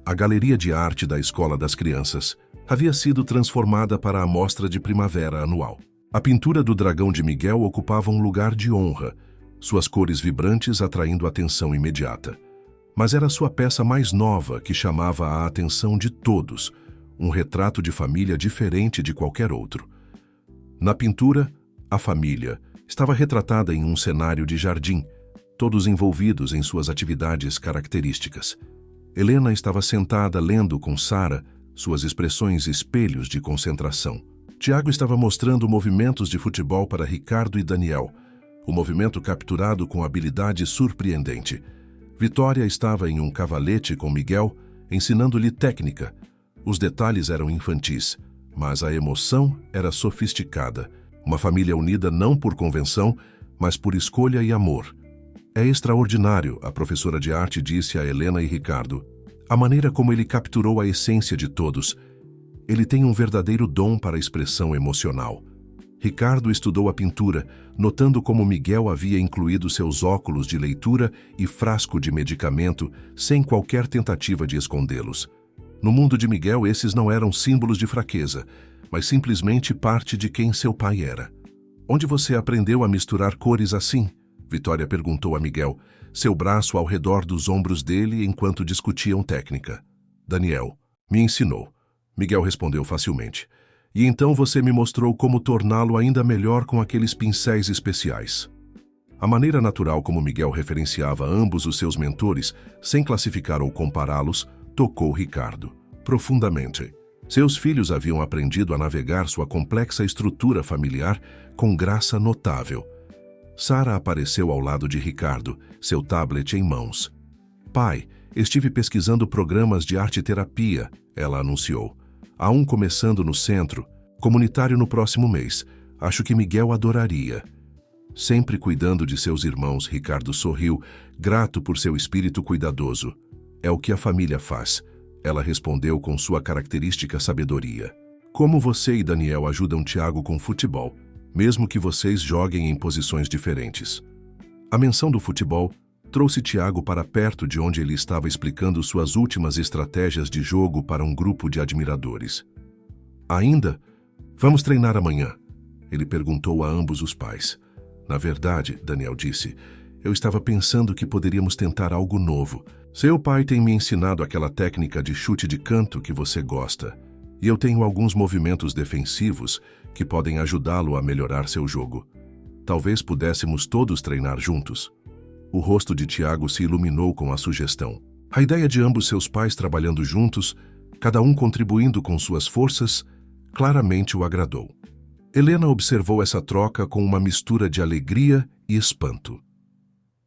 A galeria de arte da Escola das Crianças havia sido transformada para a mostra de primavera anual. A pintura do dragão de Miguel ocupava um lugar de honra, suas cores vibrantes atraindo atenção imediata. Mas era sua peça mais nova que chamava a atenção de todos, um retrato de família diferente de qualquer outro. Na pintura, a família estava retratada em um cenário de jardim, todos envolvidos em suas atividades características. Helena estava sentada lendo com Sara, suas expressões espelhos de concentração. Tiago estava mostrando movimentos de futebol para Ricardo e Daniel, o movimento capturado com habilidade surpreendente. Vitória estava em um cavalete com Miguel, ensinando-lhe técnica. Os detalhes eram infantis, mas a emoção era sofisticada. Uma família unida não por convenção, mas por escolha e amor. É extraordinário, a professora de arte disse a Helena e Ricardo. A maneira como ele capturou a essência de todos. Ele tem um verdadeiro dom para a expressão emocional. Ricardo estudou a pintura, notando como Miguel havia incluído seus óculos de leitura e frasco de medicamento sem qualquer tentativa de escondê-los. No mundo de Miguel, esses não eram símbolos de fraqueza, mas simplesmente parte de quem seu pai era. Onde você aprendeu a misturar cores assim? Vitória perguntou a Miguel, seu braço ao redor dos ombros dele enquanto discutiam técnica. Daniel, me ensinou. Miguel respondeu facilmente. E então você me mostrou como torná-lo ainda melhor com aqueles pincéis especiais. A maneira natural como Miguel referenciava ambos os seus mentores, sem classificar ou compará-los, tocou Ricardo profundamente. Seus filhos haviam aprendido a navegar sua complexa estrutura familiar com graça notável. Sara apareceu ao lado de Ricardo, seu tablet em mãos. Pai, estive pesquisando programas de arte-terapia, ela anunciou. Há um começando no centro, comunitário no próximo mês. Acho que Miguel adoraria. Sempre cuidando de seus irmãos, Ricardo sorriu, grato por seu espírito cuidadoso. É o que a família faz, ela respondeu com sua característica sabedoria. Como você e Daniel ajudam Tiago com futebol, mesmo que vocês joguem em posições diferentes. A menção do futebol trouxe Tiago para perto de onde ele estava explicando suas últimas estratégias de jogo para um grupo de admiradores. Ainda? Vamos treinar amanhã? Ele perguntou a ambos os pais. Na verdade, Daniel disse, eu estava pensando que poderíamos tentar algo novo. Seu pai tem me ensinado aquela técnica de chute de canto que você gosta, e eu tenho alguns movimentos defensivos que podem ajudá-lo a melhorar seu jogo. Talvez pudéssemos todos treinar juntos. O rosto de Tiago se iluminou com a sugestão. A ideia de ambos seus pais trabalhando juntos, cada um contribuindo com suas forças, claramente o agradou. Helena observou essa troca com uma mistura de alegria e espanto.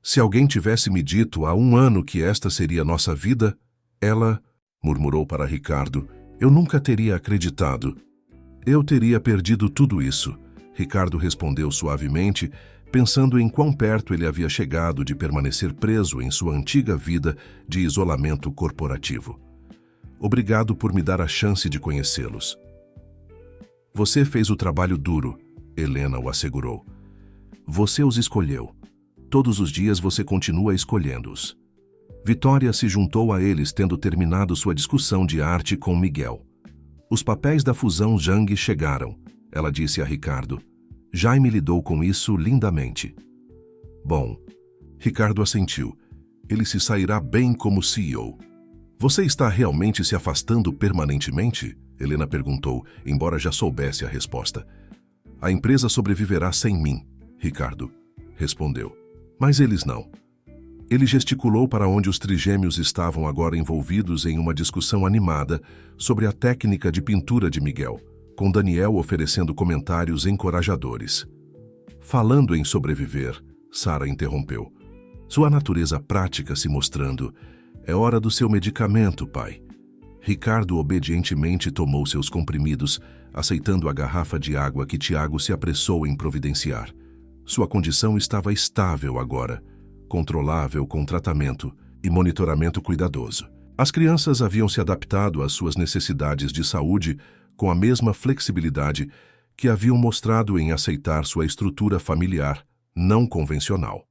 Se alguém tivesse me dito há 1 ano que esta seria nossa vida, ela, murmurou para Ricardo, eu nunca teria acreditado. Eu teria perdido tudo isso, Ricardo respondeu suavemente, pensando em quão perto ele havia chegado de permanecer preso em sua antiga vida de isolamento corporativo. Obrigado por me dar a chance de conhecê-los. Você fez o trabalho duro, Helena o assegurou. Você os escolheu. Todos os dias você continua escolhendo-os. Vitória se juntou a eles tendo terminado sua discussão de arte com Miguel. Os papéis da fusão Zhang chegaram, ela disse a Ricardo. Jaime lidou com isso lindamente. Bom, Ricardo assentiu. Ele se sairá bem como CEO. Você está realmente se afastando permanentemente? Helena perguntou, embora já soubesse a resposta. A empresa sobreviverá sem mim, Ricardo respondeu. Mas eles não. Ele gesticulou para onde os trigêmeos estavam agora envolvidos em uma discussão animada sobre a técnica de pintura de Miguel, com Daniel oferecendo comentários encorajadores. Falando em sobreviver, Sara interrompeu. Sua natureza prática se mostrando. É hora do seu medicamento, pai. Ricardo obedientemente tomou seus comprimidos, aceitando a garrafa de água que Tiago se apressou em providenciar. Sua condição estava estável agora, controlável com tratamento e monitoramento cuidadoso. As crianças haviam se adaptado às suas necessidades de saúde com a mesma flexibilidade que haviam mostrado em aceitar sua estrutura familiar não convencional.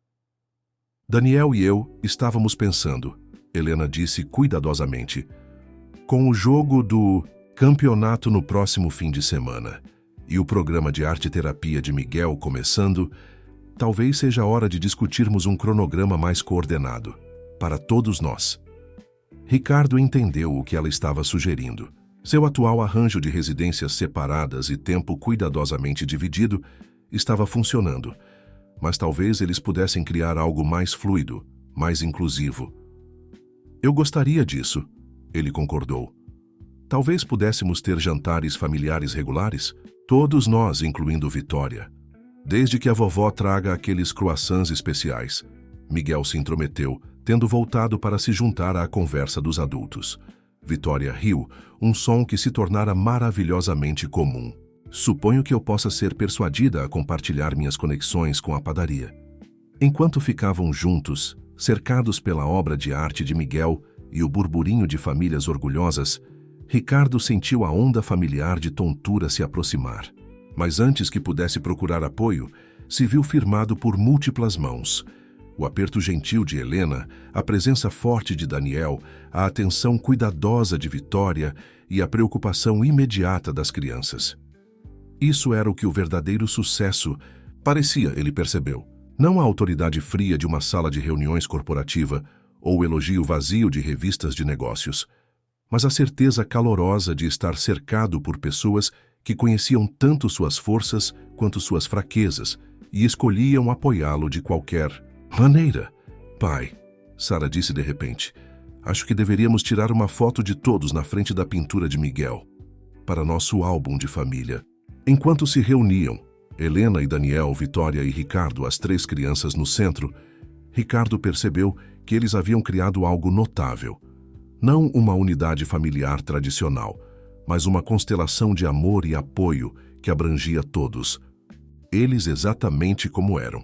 Daniel e eu estávamos pensando, Helena disse cuidadosamente, com o jogo do campeonato no próximo fim de semana e o programa de arte-terapia de Miguel começando, talvez seja a hora de discutirmos um cronograma mais coordenado, para todos nós. Ricardo entendeu o que ela estava sugerindo. Seu atual arranjo de residências separadas e tempo cuidadosamente dividido estava funcionando, mas talvez eles pudessem criar algo mais fluido, mais inclusivo. Eu gostaria disso, ele concordou. Talvez pudéssemos ter jantares familiares regulares, todos nós, incluindo Vitória. Desde que a vovó traga aqueles croissants especiais. Miguel se intrometeu, tendo voltado para se juntar à conversa dos adultos. Vitória riu, um som que se tornara maravilhosamente comum. Suponho que eu possa ser persuadida a compartilhar minhas conexões com a padaria. Enquanto ficavam juntos, cercados pela obra de arte de Miguel e o burburinho de famílias orgulhosas, Ricardo sentiu a onda familiar de tontura se aproximar. Mas antes que pudesse procurar apoio, se viu firmado por múltiplas mãos. O aperto gentil de Helena, a presença forte de Daniel, a atenção cuidadosa de Vitória e a preocupação imediata das crianças. Isso era o que o verdadeiro sucesso parecia, ele percebeu. Não a autoridade fria de uma sala de reuniões corporativa ou o elogio vazio de revistas de negócios, mas a certeza calorosa de estar cercado por pessoas que conheciam tanto suas forças quanto suas fraquezas e escolhiam apoiá-lo de qualquer maneira. Pai, Sara disse de repente, acho que deveríamos tirar uma foto de todos na frente da pintura de Miguel, para nosso álbum de família. Enquanto se reuniam, Helena e Daniel, Vitória e Ricardo, as 3 crianças no centro, Ricardo percebeu que eles haviam criado algo notável. Não uma unidade familiar tradicional, mas uma constelação de amor e apoio que abrangia todos. Eles exatamente como eram.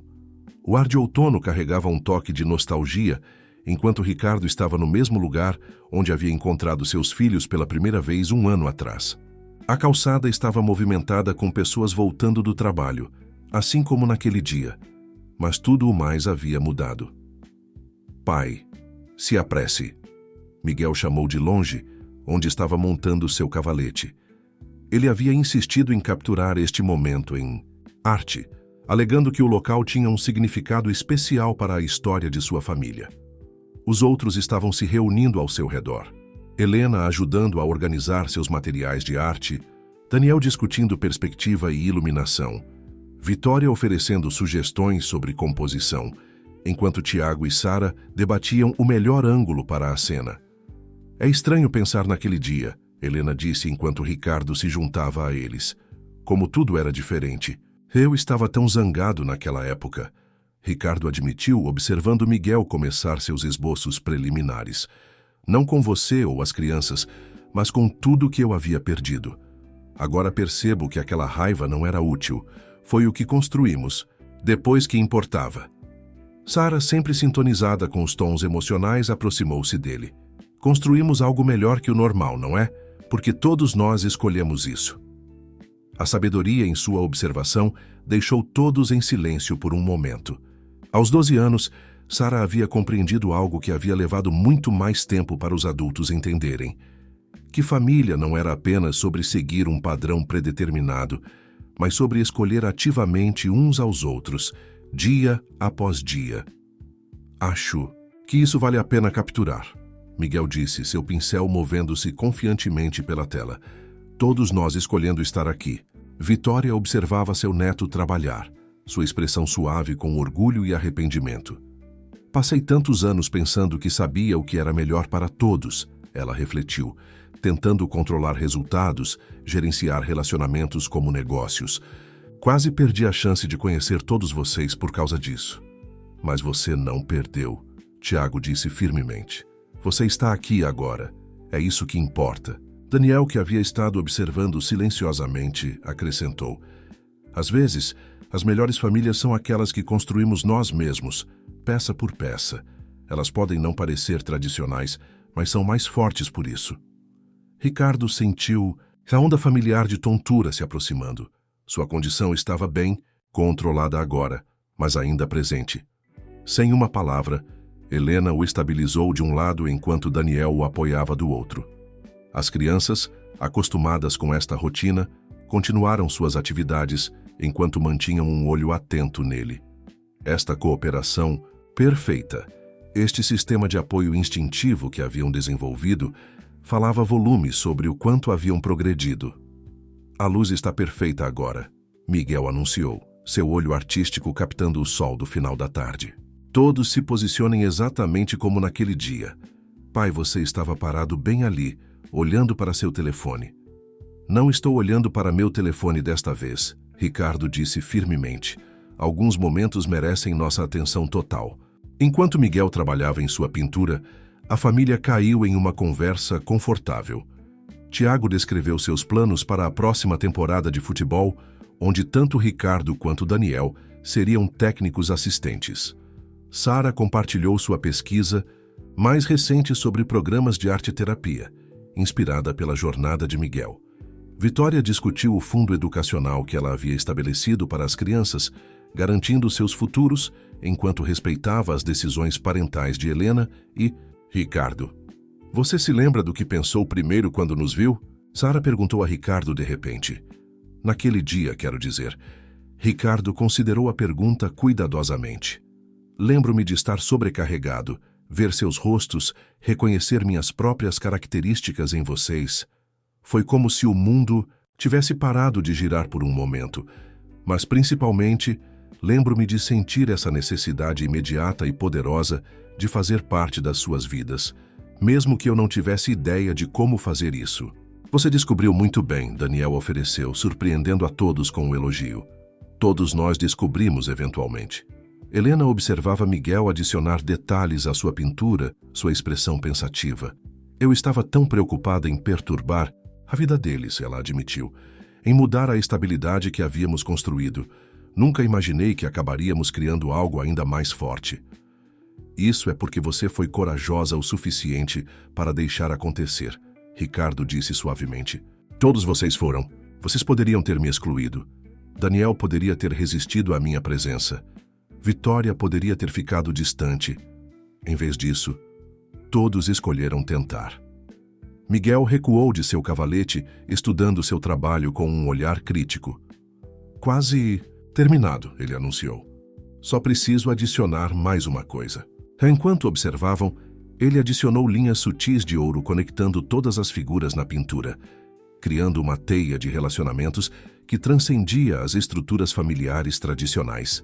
O ar de outono carregava um toque de nostalgia, enquanto Ricardo estava no mesmo lugar onde havia encontrado seus filhos pela primeira vez 1 ano atrás. A calçada estava movimentada com pessoas voltando do trabalho, assim como naquele dia, mas tudo o mais havia mudado. Pai, se apresse. Miguel chamou de longe, onde estava montando seu cavalete. Ele havia insistido em capturar este momento em arte, alegando que o local tinha um significado especial para a história de sua família. Os outros estavam se reunindo ao seu redor. Helena ajudando a organizar seus materiais de arte, Daniel discutindo perspectiva e iluminação, Vitória oferecendo sugestões sobre composição, enquanto Tiago e Sara debatiam o melhor ângulo para a cena. É estranho pensar naquele dia, Helena disse enquanto Ricardo se juntava a eles. Como tudo era diferente. Eu estava tão zangado naquela época. Ricardo admitiu, observando Miguel começar seus esboços preliminares. Não com você ou as crianças, mas com tudo que eu havia perdido. Agora percebo que aquela raiva não era útil. Foi o que construímos, depois que importava. Sara, sempre sintonizada com os tons emocionais, aproximou-se dele. Construímos algo melhor que o normal, não é? Porque todos nós escolhemos isso. A sabedoria em sua observação deixou todos em silêncio por um momento. Aos 12 anos, Sara havia compreendido algo que havia levado muito mais tempo para os adultos entenderem. Que família não era apenas sobre seguir um padrão predeterminado, mas sobre escolher ativamente uns aos outros, dia após dia. Acho que isso vale a pena capturar, Miguel disse, seu pincel movendo-se confiantemente pela tela. Todos nós escolhendo estar aqui. Vitória observava seu neto trabalhar, sua expressão suave com orgulho e arrependimento. Passei tantos anos pensando que sabia o que era melhor para todos, ela refletiu, tentando controlar resultados, gerenciar relacionamentos como negócios. Quase perdi a chance de conhecer todos vocês por causa disso. Mas você não perdeu, Tiago disse firmemente. Você está aqui agora. É isso que importa. Daniel, que havia estado observando silenciosamente, acrescentou. Às vezes, as melhores famílias são aquelas que construímos nós mesmos, peça por peça. Elas podem não parecer tradicionais, mas são mais fortes por isso. Ricardo sentiu a onda familiar de tontura se aproximando. Sua condição estava bem, controlada agora, mas ainda presente. Sem uma palavra, Helena o estabilizou de um lado enquanto Daniel o apoiava do outro. As crianças, acostumadas com esta rotina, continuaram suas atividades enquanto mantinham um olho atento nele. Esta cooperação perfeita, este sistema de apoio instintivo que haviam desenvolvido, falava volumes sobre o quanto haviam progredido. A luz está perfeita agora, Miguel anunciou, seu olho artístico captando o sol do final da tarde. Todos se posicionem exatamente como naquele dia. Pai, você estava parado bem ali, olhando para seu telefone. Não estou olhando para meu telefone desta vez, Ricardo disse firmemente. Alguns momentos merecem nossa atenção total. Enquanto Miguel trabalhava em sua pintura, a família caiu em uma conversa confortável. Tiago descreveu seus planos para a próxima temporada de futebol, onde tanto Ricardo quanto Daniel seriam técnicos assistentes. Sara compartilhou sua pesquisa mais recente sobre programas de arte-terapia, inspirada pela jornada de Miguel. Vitória discutiu o fundo educacional que ela havia estabelecido para as crianças, garantindo seus futuros, enquanto respeitava as decisões parentais de Helena e Ricardo. Você se lembra do que pensou primeiro quando nos viu? Sara perguntou a Ricardo de repente. Naquele dia, quero dizer. Ricardo considerou a pergunta cuidadosamente. Lembro-me de estar sobrecarregado, ver seus rostos, reconhecer minhas próprias características em vocês. Foi como se o mundo tivesse parado de girar por um momento, mas principalmente lembro-me de sentir essa necessidade imediata e poderosa de fazer parte das suas vidas, mesmo que eu não tivesse ideia de como fazer isso. Você descobriu muito bem, Daniel ofereceu, surpreendendo a todos com um elogio. Todos nós descobrimos eventualmente. Helena observava Miguel adicionar detalhes à sua pintura, sua expressão pensativa. Eu estava tão preocupada em perturbar a vida deles, ela admitiu, em mudar a estabilidade que havíamos construído. Nunca imaginei que acabaríamos criando algo ainda mais forte. Isso é porque você foi corajosa o suficiente para deixar acontecer, Ricardo disse suavemente. Todos vocês foram. Vocês poderiam ter me excluído. Daniel poderia ter resistido à minha presença. Vitória poderia ter ficado distante. Em vez disso, todos escolheram tentar. Miguel recuou de seu cavalete, estudando seu trabalho com um olhar crítico. Quase terminado, ele anunciou. Só preciso adicionar mais uma coisa. Enquanto observavam, ele adicionou linhas sutis de ouro conectando todas as figuras na pintura, criando uma teia de relacionamentos que transcendia as estruturas familiares tradicionais.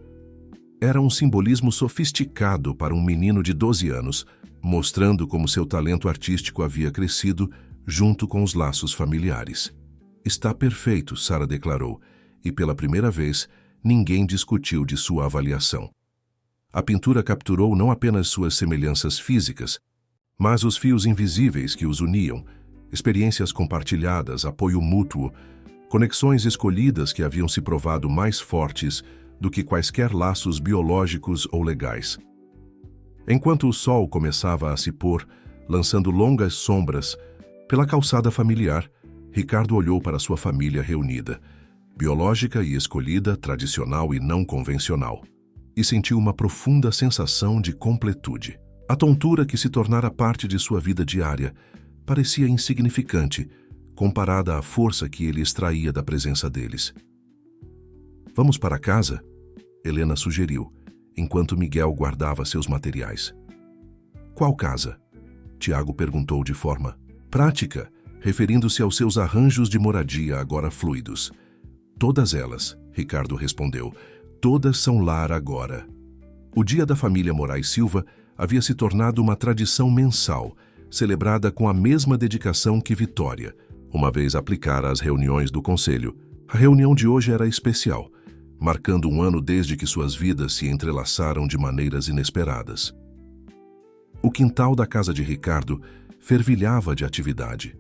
Era um simbolismo sofisticado para um menino de 12 anos, mostrando como seu talento artístico havia crescido junto com os laços familiares. Está perfeito, Sara declarou, e pela primeira vez, ninguém discutiu de sua avaliação. A pintura capturou não apenas suas semelhanças físicas, mas os fios invisíveis que os uniam, experiências compartilhadas, apoio mútuo, conexões escolhidas que haviam se provado mais fortes do que quaisquer laços biológicos ou legais. Enquanto o sol começava a se pôr, lançando longas sombras pela calçada familiar, Ricardo olhou para sua família reunida, biológica e escolhida, tradicional e não convencional, e sentiu uma profunda sensação de completude. A tontura que se tornara parte de sua vida diária parecia insignificante comparada à força que ele extraía da presença deles. "Vamos para casa?" Helena sugeriu, enquanto Miguel guardava seus materiais. "Qual casa?" Tiago perguntou de forma prática, referindo-se aos seus arranjos de moradia agora fluidos. "Todas elas", Ricardo respondeu. "Todas são lar agora." O Dia da Família Moraes Silva havia se tornado uma tradição mensal, celebrada com a mesma dedicação que Vitória, uma vez aplicara às reuniões do conselho. A reunião de hoje era especial, marcando um ano desde que suas vidas se entrelaçaram de maneiras inesperadas. O quintal da casa de Ricardo fervilhava de atividade.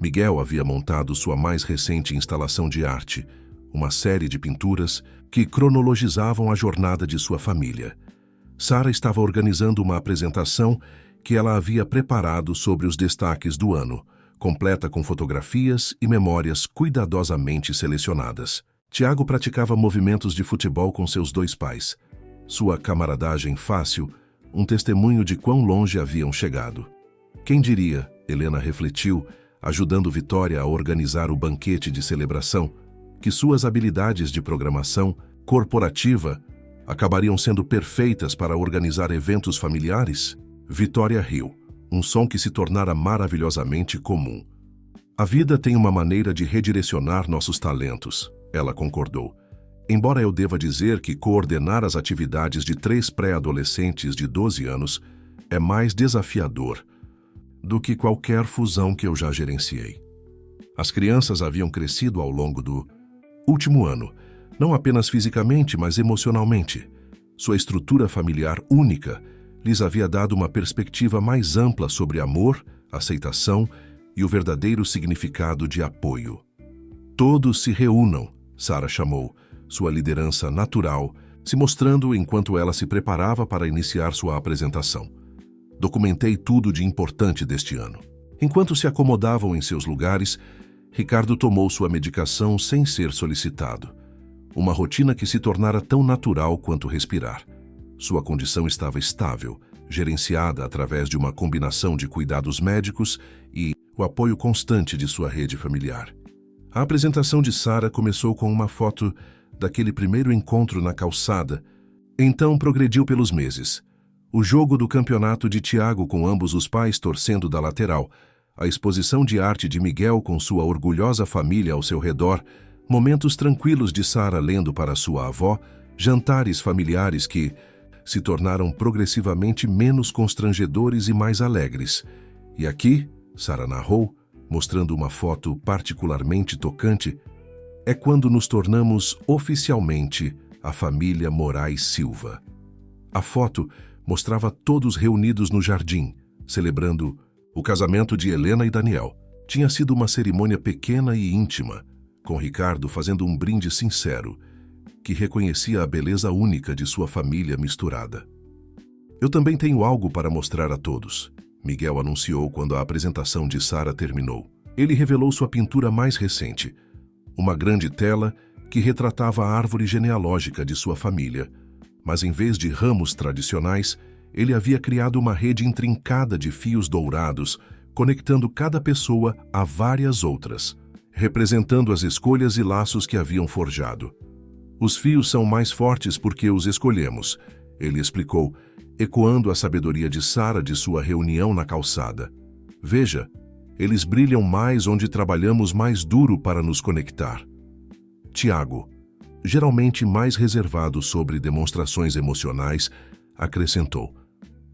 Miguel havia montado sua mais recente instalação de arte, uma série de pinturas que cronologizavam a jornada de sua família. Sara estava organizando uma apresentação que ela havia preparado sobre os destaques do ano, completa com fotografias e memórias cuidadosamente selecionadas. Tiago praticava movimentos de futebol com seus dois pais. Sua camaradagem fácil, um testemunho de quão longe haviam chegado. Quem diria, Helena refletiu, ajudando Vitória a organizar o banquete de celebração, que suas habilidades de programação corporativa acabariam sendo perfeitas para organizar eventos familiares? Vitória riu, um som que se tornara maravilhosamente comum. "A vida tem uma maneira de redirecionar nossos talentos", ela concordou. "Embora eu deva dizer que coordenar as atividades de 3 pré-adolescentes de 12 anos é mais desafiador do que qualquer fusão que eu já gerenciei." As crianças haviam crescido ao longo do último ano, não apenas fisicamente, mas emocionalmente. Sua estrutura familiar única lhes havia dado uma perspectiva mais ampla sobre amor, aceitação e o verdadeiro significado de apoio. "Todos se reúnam", Sara chamou, sua liderança natural, se mostrando enquanto ela se preparava para iniciar sua apresentação. "Documentei tudo de importante deste ano." Enquanto se acomodavam em seus lugares, Ricardo tomou sua medicação sem ser solicitado. Uma rotina que se tornara tão natural quanto respirar. Sua condição estava estável, gerenciada através de uma combinação de cuidados médicos e o apoio constante de sua rede familiar. A apresentação de Sara começou com uma foto daquele primeiro encontro na calçada. Então progrediu pelos meses. O jogo do campeonato de Tiago com ambos os pais torcendo da lateral, a exposição de arte de Miguel com sua orgulhosa família ao seu redor, momentos tranquilos de Sara lendo para sua avó, jantares familiares que se tornaram progressivamente menos constrangedores e mais alegres. E aqui, Sara narrou, mostrando uma foto particularmente tocante, é quando nos tornamos oficialmente a família Moraes Silva. A foto mostrava todos reunidos no jardim, celebrando o casamento de Helena e Daniel. Tinha sido uma cerimônia pequena e íntima, com Ricardo fazendo um brinde sincero, que reconhecia a beleza única de sua família misturada. "Eu também tenho algo para mostrar a todos", Miguel anunciou quando a apresentação de Sara terminou. Ele revelou sua pintura mais recente, uma grande tela que retratava a árvore genealógica de sua família, mas em vez de ramos tradicionais, ele havia criado uma rede intrincada de fios dourados, conectando cada pessoa a várias outras, representando as escolhas e laços que haviam forjado. "Os fios são mais fortes porque os escolhemos", ele explicou, ecoando a sabedoria de Sara de sua reunião na calçada. "Veja, eles brilham mais onde trabalhamos mais duro para nos conectar." Tiago, geralmente mais reservado sobre demonstrações emocionais, acrescentou,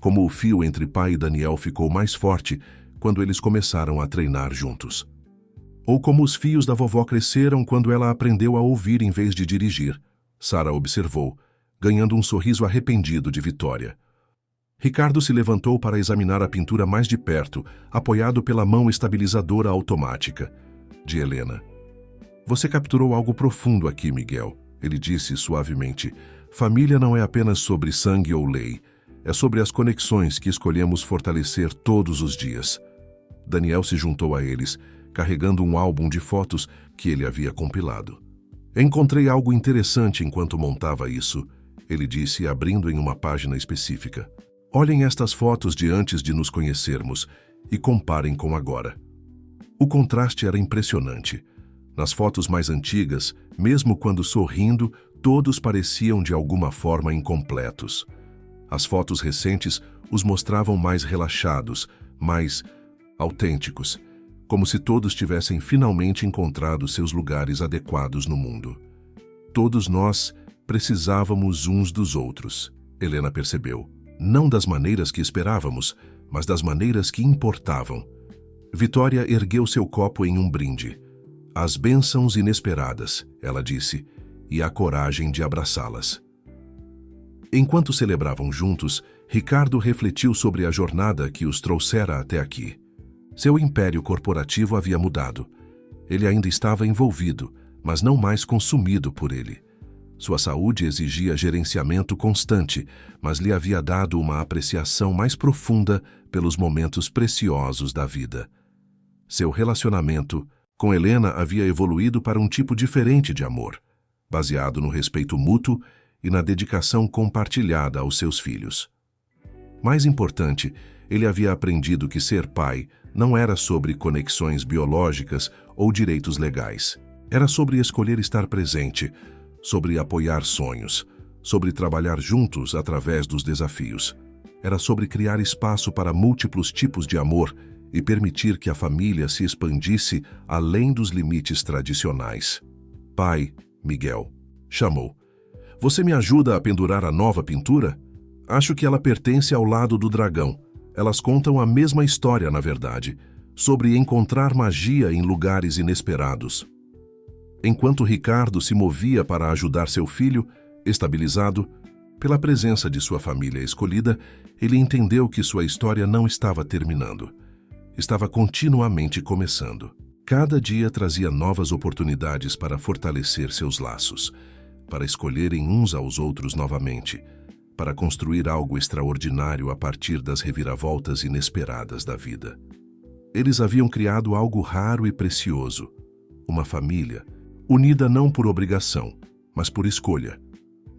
como o fio entre pai e Daniel ficou mais forte quando eles começaram a treinar juntos. "Ou como os fios da vovó cresceram quando ela aprendeu a ouvir em vez de dirigir", Sara observou, ganhando um sorriso arrependido de vitória. Ricardo se levantou para examinar a pintura mais de perto, apoiado pela mão estabilizadora automática de Helena. Você capturou algo profundo aqui, Miguel, ele disse suavemente. Família não é apenas sobre sangue ou lei, é sobre as conexões que escolhemos fortalecer todos os dias. Daniel se juntou a eles, carregando um álbum de fotos que ele havia compilado. Encontrei algo interessante enquanto montava isso, ele disse, abrindo em uma página específica. Olhem estas fotos de antes de nos conhecermos e comparem com agora. O contraste era impressionante. Nas fotos mais antigas, mesmo quando sorrindo, todos pareciam de alguma forma incompletos. As fotos recentes os mostravam mais relaxados, mais autênticos, como se todos tivessem finalmente encontrado seus lugares adequados no mundo. Todos nós precisávamos uns dos outros, Helena percebeu. Não das maneiras que esperávamos, mas das maneiras que importavam. Vitória ergueu seu copo em um brinde. As bênçãos inesperadas, ela disse, e a coragem de abraçá-las. Enquanto celebravam juntos, Ricardo refletiu sobre a jornada que os trouxera até aqui. Seu império corporativo havia mudado. Ele ainda estava envolvido, mas não mais consumido por ele. Sua saúde exigia gerenciamento constante, mas lhe havia dado uma apreciação mais profunda pelos momentos preciosos da vida. Seu relacionamento com Helena havia evoluído para um tipo diferente de amor, baseado no respeito mútuo e na dedicação compartilhada aos seus filhos. Mais importante, ele havia aprendido que ser pai não era sobre conexões biológicas ou direitos legais. Era sobre escolher estar presente, sobre apoiar sonhos, sobre trabalhar juntos através dos desafios. Era sobre criar espaço para múltiplos tipos de amor e permitir que a família se expandisse além dos limites tradicionais. Pai, Miguel, chamou. Você me ajuda a pendurar a nova pintura? Acho que ela pertence ao lado do dragão. Elas contam a mesma história, na verdade, sobre encontrar magia em lugares inesperados. Enquanto Ricardo se movia para ajudar seu filho, estabilizado pela presença de sua família escolhida, ele entendeu que sua história não estava terminando. Estava continuamente começando. Cada dia trazia novas oportunidades para fortalecer seus laços, para escolherem uns aos outros novamente, para construir algo extraordinário a partir das reviravoltas inesperadas da vida. Eles haviam criado algo raro e precioso, uma família, unida não por obrigação, mas por escolha.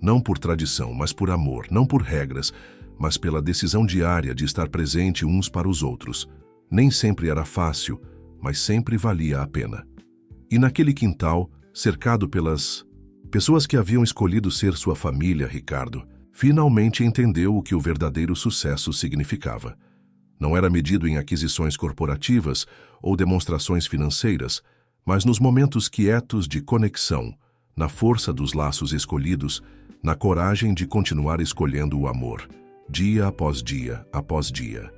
Não por tradição, mas por amor. Não por regras, mas pela decisão diária de estar presente uns para os outros. Nem sempre era fácil, mas sempre valia a pena. E naquele quintal, cercado pelas pessoas que haviam escolhido ser sua família, Ricardo finalmente entendeu o que o verdadeiro sucesso significava. Não era medido em aquisições corporativas ou demonstrações financeiras, mas nos momentos quietos de conexão, na força dos laços escolhidos, na coragem de continuar escolhendo o amor, dia após dia após dia.